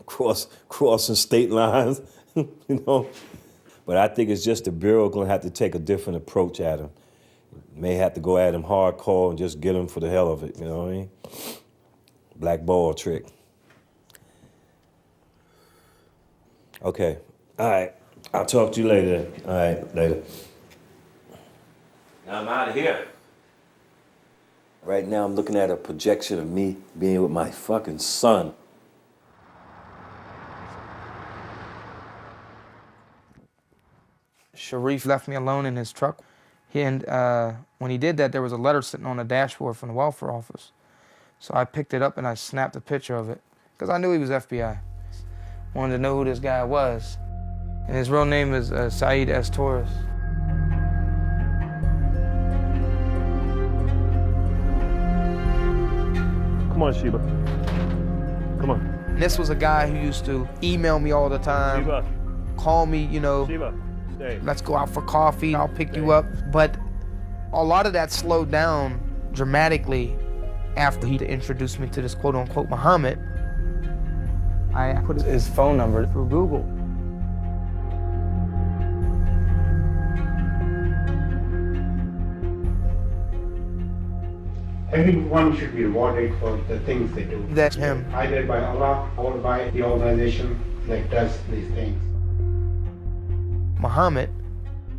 crossing state lines, you know. But I think it's just the Bureau gonna have to take a different approach at him. May have to go at him hardcore and just get him for the hell of it, you know what I mean? Black ball trick. Okay, all right. I'll talk to you later. All right, later. Now I'm out of here. Right now I'm looking at a projection of me being with my fucking son. Sharif left me alone in his truck. And when he did that, there was a letter sitting on the dashboard from the welfare office. So I picked it up and I snapped a picture of it because I knew he was FBI. Wanted to know who this guy was. And his real name is Saeed S. Torres. Come on, Sheba. Come on. And this was a guy who used to email me all the time, Sheba. call me, you know, Sheba, stay. Let's go out for coffee, I'll pick you up. But a lot of that slowed down dramatically after he introduced me to this quote-unquote Muhammad. I put his phone number through Google. Everyone should be rewarded for the things they do. That's him. Either by Allah or by the organization that does these things. Muhammad,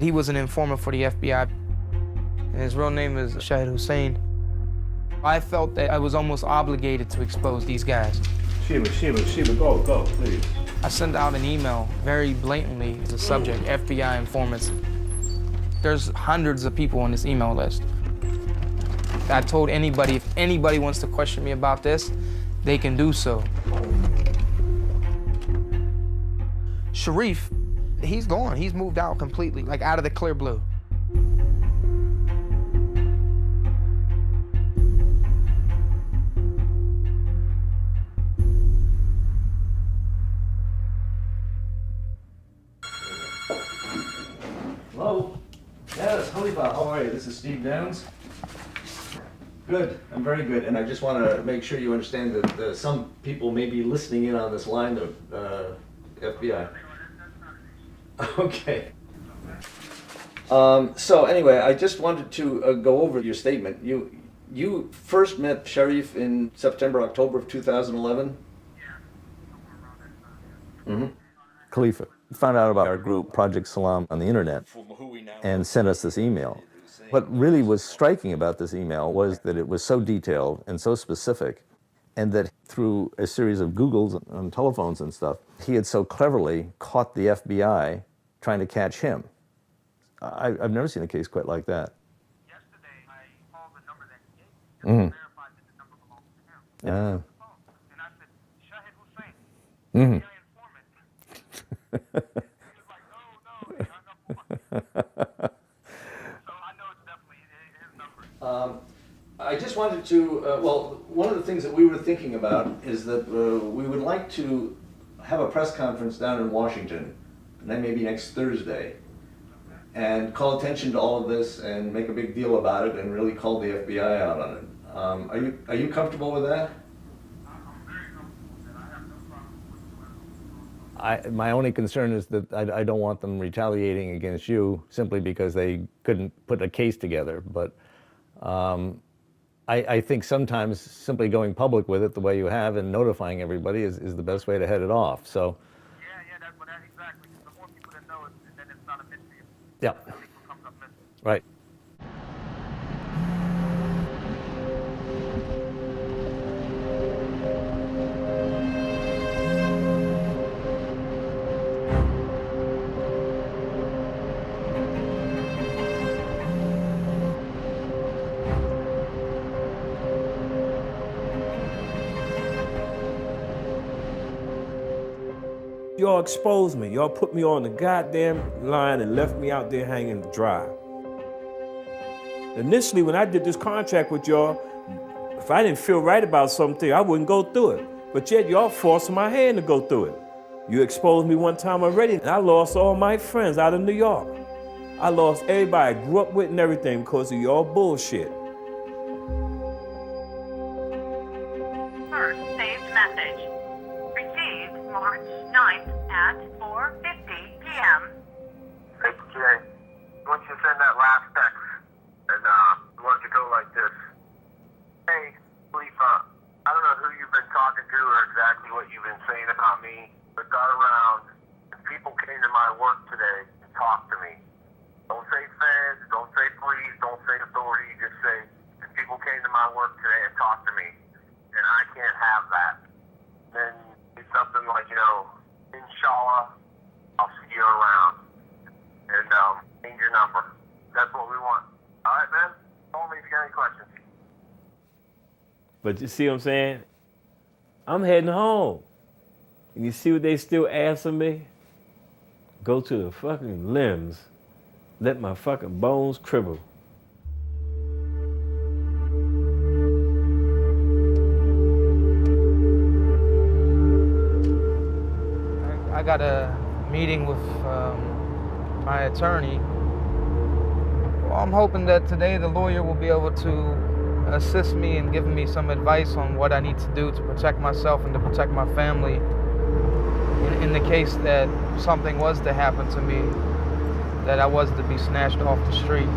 he was an informant for the FBI, and his real name is Shahid Hussein. I felt that I was almost obligated to expose these guys. Sheba, go, please. I sent out an email very blatantly, the subject, FBI informants. There's hundreds of people on this email list. I told anybody, if anybody wants to question me about this, they can do so. Sharif, he's gone. He's moved out completely, like out of the clear blue. Hello? Yes, Khalifa, how are you? This is Steve Downs. Good, I'm very good, and I just want to make sure you understand that some people may be listening in on this line of FBI. Okay. So anyway, I just wanted to go over your statement. You first met Sharif in September, October of 2011? Mm-hmm. Khalifa found out about our group, Project Salam, on the internet and sent us this email. What really was striking about this email was that it was so detailed and so specific, and that through a series of Googles on telephones and stuff, he had so cleverly caught the FBI trying to catch him. I've never seen a case quite like that. Mm-hmm. Yeah. Mm-hmm. I just wanted to, well, one of the things that we were thinking about is that we would like to have a press conference down in Washington, and that may be next Thursday, and call attention to all of this and make a big deal about it and really call the FBI out on it. Are you comfortable with that? My only concern is that I don't want them retaliating against you simply because they couldn't put a case together. But I think sometimes simply going public with it the way you have and notifying everybody is the best way to head it off. So. Exactly. The more people that know it, then it's not a mystery. Yeah. Right. Y'all exposed me. Y'all put me on the goddamn line and left me out there hanging dry. Initially, when I did this contract with y'all, if I didn't feel right about something, I wouldn't go through it. But yet y'all forcing my hand to go through it. You exposed me one time already, and I lost all my friends out of New York. I lost everybody I grew up with and everything because of y'all bullshit. First saved message. Received March 9th at 4:50 p.m. Hey, Jay, I want you to send that last text, and I want it to go like this. Hey, Khalifa, I don't know who you've been talking to or exactly what you've been saying about me, but got around, and people came to my work today and talked to me. Don't say feds, don't say police, don't say authority, just say, and people came to my work today and talked to me, and I can't have that. Then it's something like, inshallah, I'll see you around, and change your number. That's what we want. All right, man? Call me if you got any questions. But you see what I'm saying? I'm heading home. And you see what they still asking me? Go to the fucking limbs. Let my fucking bones cribble. I got a meeting with my attorney. Well, I'm hoping that today the lawyer will be able to assist me and give me some advice on what I need to do to protect myself and to protect my family. in the case that something was to happen to me, that I was to be snatched off the street.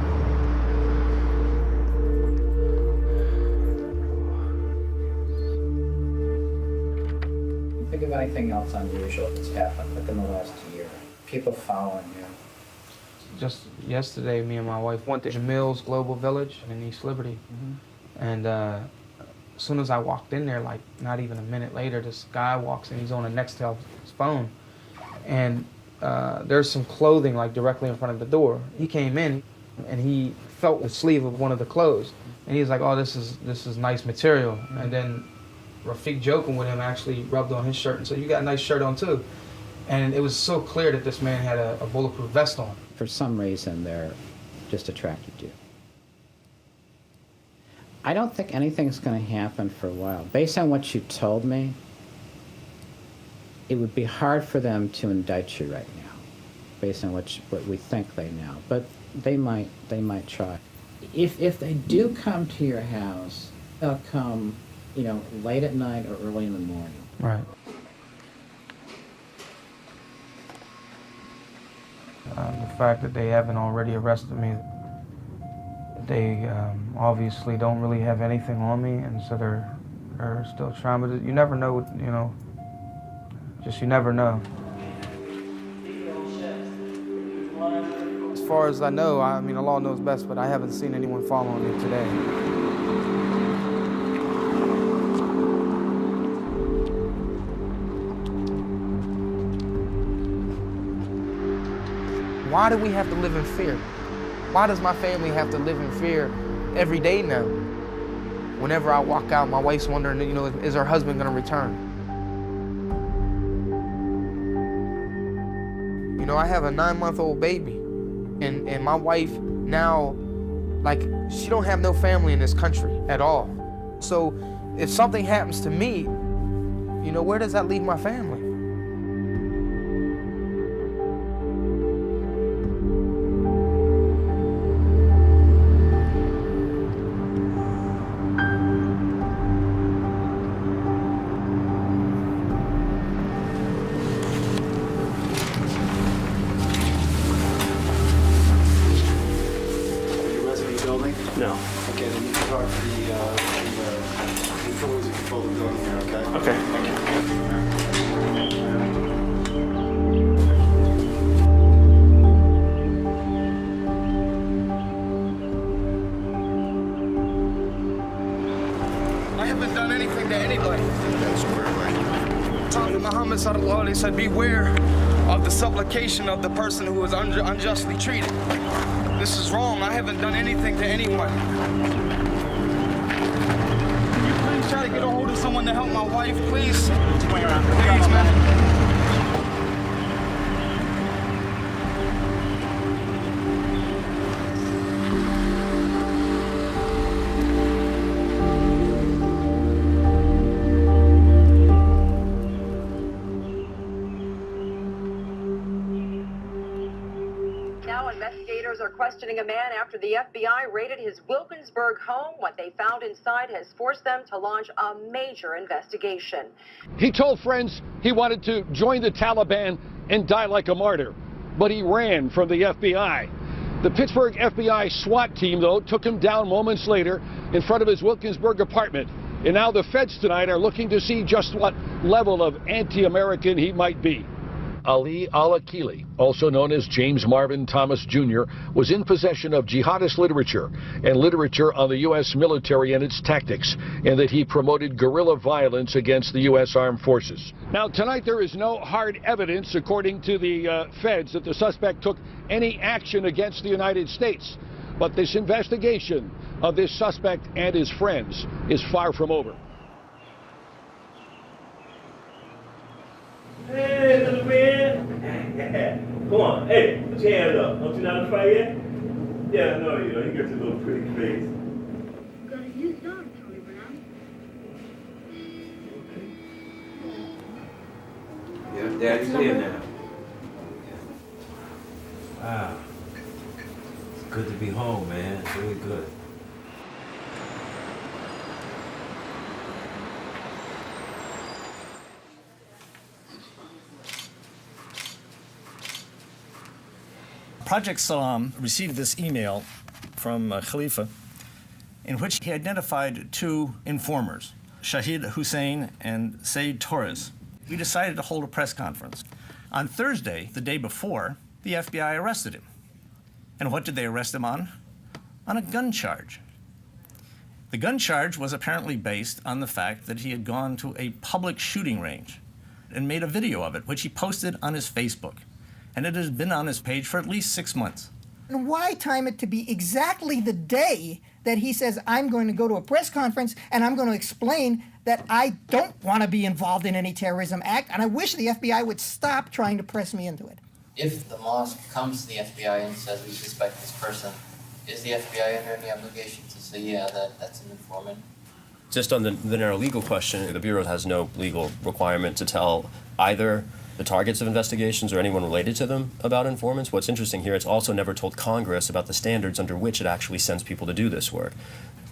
Think of anything else unusual that's happened within the last year? People following you. Just yesterday, me and my wife went to Jamil's Global Village in East Liberty. And as soon as I walked in there, like not even a minute later, this guy walks in, he's on a Nextel's phone. And there's some clothing like directly in front of the door. He came in and he felt the sleeve of one of the clothes. And he was like, oh, this is nice material. And then Rafiq, joking with him, actually rubbed on his shirt and said, you got a nice shirt on too. And it was so clear that this man had a bulletproof vest on. For some reason, they're just attracted to you. I don't think anything's going to happen for a while. Based on what you told me, it would be hard for them to indict you right now, based on what we think they know. But they might try. If they do come to your house, they'll come, you know, late at night or early in the morning. Right. The fact that they haven't already arrested me, they obviously don't really have anything on me, and so they're still trying. But you never know, you know. Just you never know. As far as I know, I mean, the law knows best, but I haven't seen anyone following me today. Why do we have to live in fear? Why does my family have to live in fear every day now? Whenever I walk out, my wife's wondering, you know, is her husband gonna return? You know, I have a 9-month-old baby, and my wife now, like, she don't have no family in this country at all. So if something happens to me, you know, where does that leave my family? No. Okay, then you can talk to the employees that control the building here, okay? Okay, thank you. I haven't done anything to anybody. That's correct. Prophet Muhammad sallallahu alaihi wasallam said, beware of the supplication of the person who is unjustly treated. This is wrong. I haven't done anything to anyone. Can you please try to get a hold of someone to help my wife, please? Please, man. Investigators are questioning a man after the FBI raided his Wilkinsburg home. What they found inside has forced them to launch a major investigation. He told friends he wanted to join the Taliban and die like a martyr, but he ran from the FBI. The Pittsburgh FBI SWAT team, though, took him down moments later in front of his Wilkinsburg apartment. And now the feds tonight are looking to see just what level of anti-American he might be. Ali al-Akili, also known as James Marvin Thomas Jr., was in possession of jihadist literature and literature on the U.S. military and its tactics, and that he promoted guerrilla violence against the U.S. Armed Forces. Now, tonight there is no hard evidence, according to the feds, that the suspect took any action against the United States. But this investigation of this suspect and his friends is far from over. Hey, little man. Come on, hey, put your hand up. Don't you know how to fight yet? Yeah, I know you. You got your little pretty face. Got a new dog, Tony Brown. Yeah, Daddy's here now. Wow. It's good to be home, man. It's really good. Project Salam received this email from Khalifa in which he identified two informers, Shahid Hussein and Said Torres. We decided to hold a press conference. On Thursday, the day before, the FBI arrested him. And what did they arrest him on? On a gun charge. The gun charge was apparently based on the fact that he had gone to a public shooting range and made a video of it, which he posted on his Facebook. And it has been on his page for at least 6 months. And why time it to be exactly the day that he says, I'm going to go to a press conference and I'm going to explain that I don't want to be involved in any terrorism act, and I wish the FBI would stop trying to press me into it. If the mosque comes to the FBI and says we suspect this person, is the FBI under any obligation to say, yeah, that's an informant? Just on the narrow legal question, the Bureau has no legal requirement to tell either the targets of investigations or anyone related to them about informants. What's interesting here, it's also never told Congress about the standards under which it actually sends people to do this work,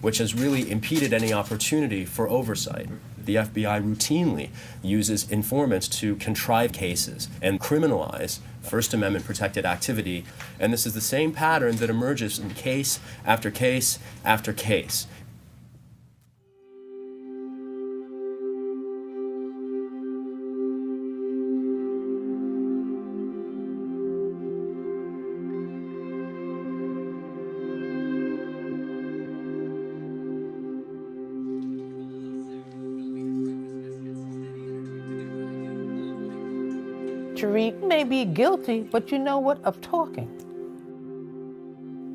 which has really impeded any opportunity for oversight. The FBI routinely uses informants to contrive cases and criminalize First Amendment protected activity, and this is the same pattern that emerges in case after case after case. Tariq may be guilty, but you know what, of talking.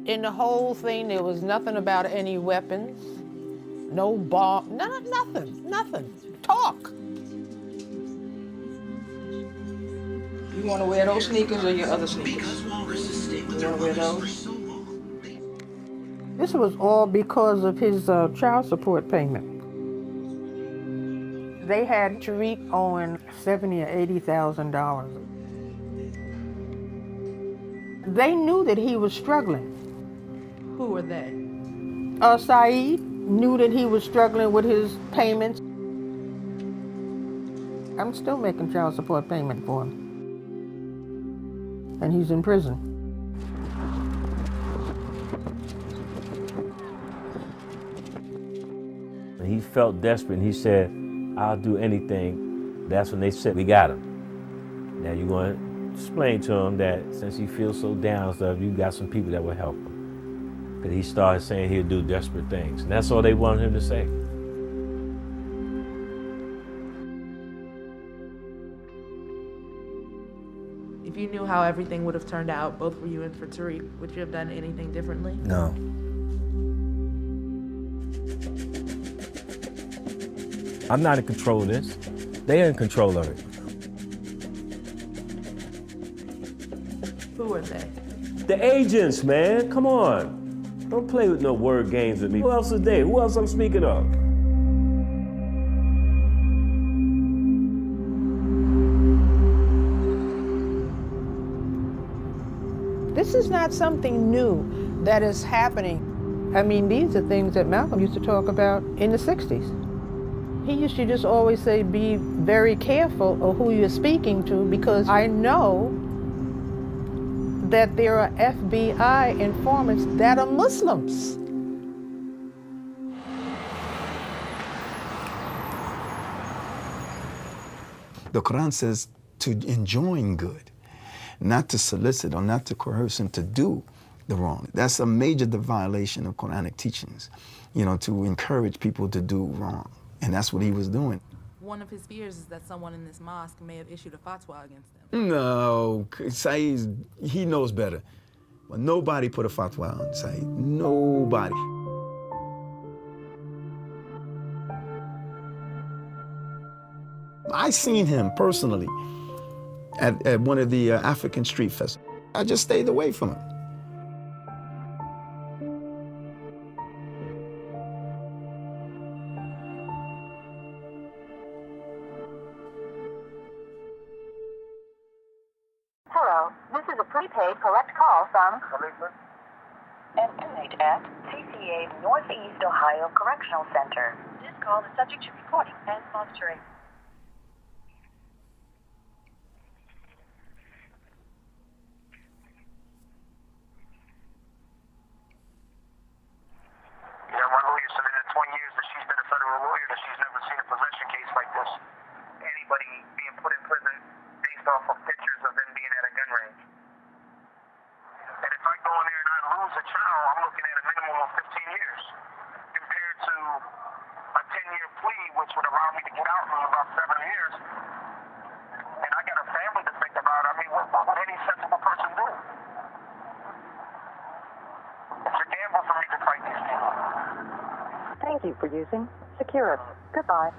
In the whole thing, there was nothing about any weapons, no bomb, nothing. Talk. You want to wear those sneakers or your other sneakers? You want to wear those? This was all because of his child support payment. They had Tariq owing $70,000 or $80,000. They knew that he was struggling. Who were they? Saeed knew that he was struggling with his payments. I'm still making child support payment for him. And he's in prison. He felt desperate and he said, I'll do anything. That's when they said, we got him. Now you're going to explain to him that since he feels so down and stuff, you got some people that will help him. But he started saying he'll do desperate things. And that's all they wanted him to say. If you knew how everything would have turned out, both for you and for Tariq, would you have done anything differently? No. I'm not in control of this. They're in control of it. Who are they? The agents, man. Come on. Don't play with no word games with me. Who else is they? Who else I'm speaking of? This is not something new that is happening. I mean, these are things that Malcolm used to talk about in the 60s. He used to just always say, be very careful of who you're speaking to, because I know that there are FBI informants that are Muslims. The Quran says to enjoin good, not to solicit or not to coerce him to do the wrong. That's a major violation of Quranic teachings, to encourage people to do wrong. And that's what he was doing. One of his fears is that someone in this mosque may have issued a fatwa against them. No, Saeed, he knows better. But nobody put a fatwa on Saeed. Nobody. I seen him personally at one of the African street festivals. I just stayed away from him. Hello, this is a prepaid collect call from an inmate at CCA Northeast Ohio Correctional Center. This call is subject to recording and monitoring. never seen a possession case like this. Anybody being put in prison based off of pictures of them being at a gun range. And if I go in there and I lose a child, I'm looking at a minimum of 15 years compared to a 10-year plea, which would allow me to get out in about 7 years. And I got a family to think about. I mean, what would any sensible person do? It's a gamble for me to fight these people. Thank you for using Securus. Goodbye.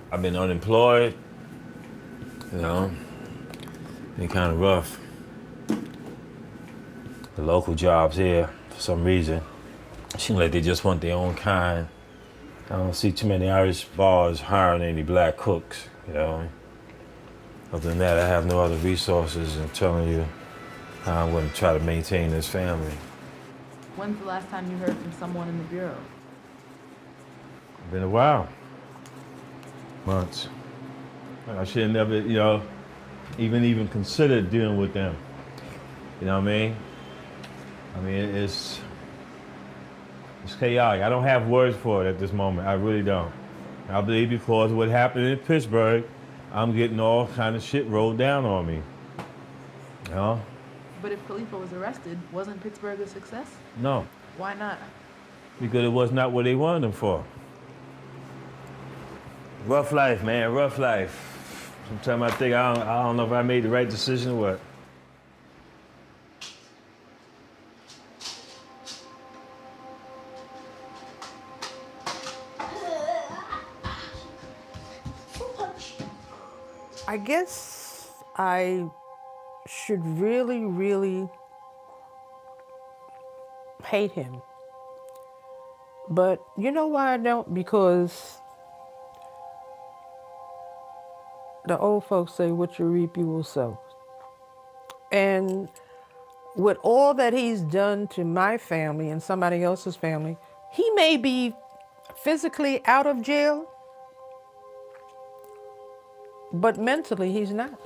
I've been unemployed, you know, been kind of rough. The local jobs here, for some reason, seem like they just want their own kind. I don't see too many Irish bars hiring any black cooks, you know. Other than that, I have no other resources. I'm telling you how I'm going to try to maintain this family. When's the last time you heard from someone in the Bureau? Been a while. Months. I should have never, you know, even considered dealing with them. You know what I mean? It's chaotic. I don't have words for it at this moment. I really don't. I believe because of what happened in Pittsburgh, I'm getting all kind of shit rolled down on me. You know? But if Khalifa was arrested, wasn't Pittsburgh a success? No. Why not? Because it was not what they wanted him for. Rough life, man, rough life. Sometimes I think I don't know if I made the right decision or what. I guess I should really, really hate him. But you know why I don't? Because the old folks say, what you reap, you will sow. And with all that he's done to my family and somebody else's family, he may be physically out of jail, but mentally he's not.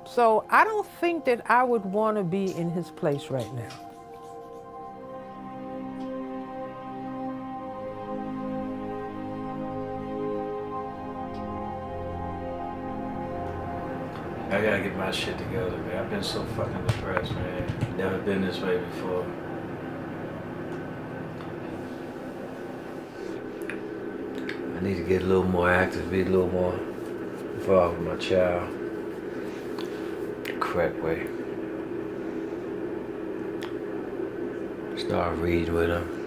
So I don't think that I would want to be in his place right now. I gotta get my shit together, man. I've been so fucking depressed, man. Never been this way before. I need to get a little more active, be a little more involved with my child. The correct way. Start reading with him.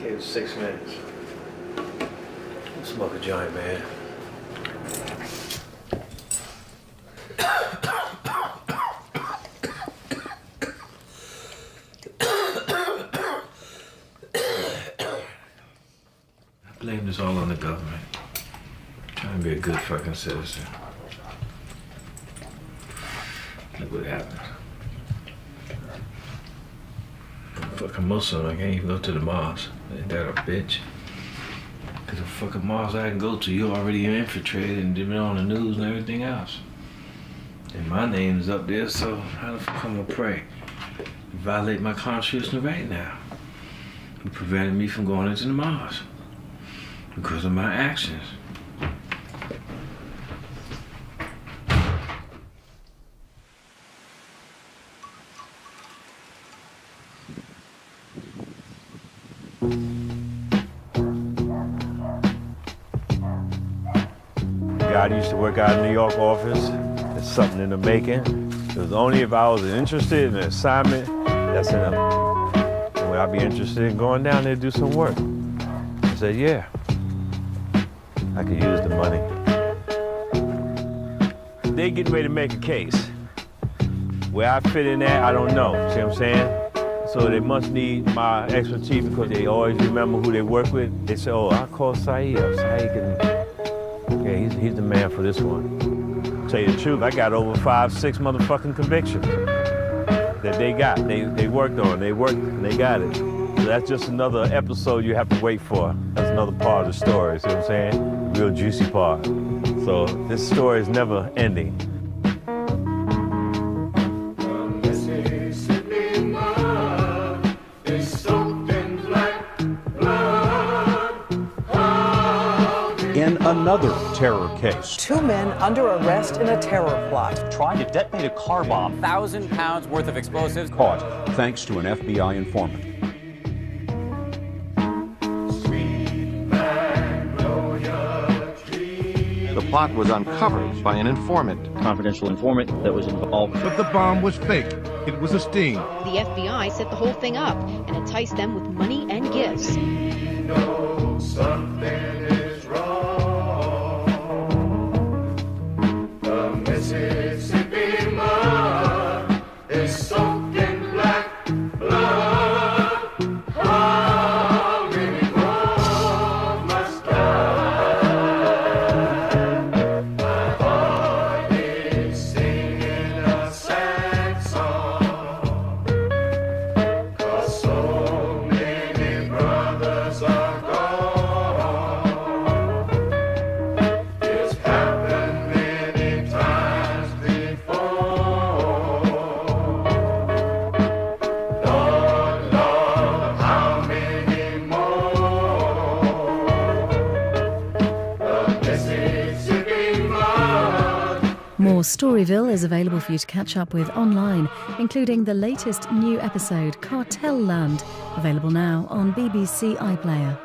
Give it 6 minutes. Smoke a joint, man. I blame this all on the government. I'm trying to be a good fucking citizen. Look what happened. I'm fucking Muslim, I can't even go to the mosque. Ain't that a bitch? Cause the fucking mosque I can go to, you're already infiltrated and been on the news and everything else. And my name's up there, so how the fuck I'm gonna pray? You violate my constitutional right now. You prevented me from going into the mosque because of my actions. God used to work out in the New York office. There's something in the making. It was only if I was interested in an assignment, that's enough. And would I be interested in going down there to do some work? I said, yeah. I could use the money. They getting ready to make a case. Where I fit in that, I don't know. See what I'm saying? So they must need my expertise because they always remember who they work with. They say, oh, I'll call Saeed up. Saeed can, yeah, he's the man for this one. Tell you the truth, I got over 5, 6 motherfucking convictions that they got. They worked on, they worked and they got it. So that's just another episode you have to wait for. That's another part of the story, see what I'm saying? Real juicy part. So this story is never ending. In another terror case, 2 men under arrest in a terror plot. trying to detonate a car bomb, 1,000 pounds worth of explosives. caught thanks to an FBI informant. The plot was uncovered by an informant. Confidential informant that was involved. But the bomb was fake. It was a sting. The FBI set the whole thing up and enticed them with money and gifts. Something is wrong. The Mississippi mud is soaked in black blood. How many more must die? My heart is singing a sad song, 'cause so many brothers are gone. It's happened many times before. Lord, Lord, how many more? The Mississippi mud. More Storyville is available for you to catch up with online, including the latest new episode, Cartel Land, available now on BBC iPlayer.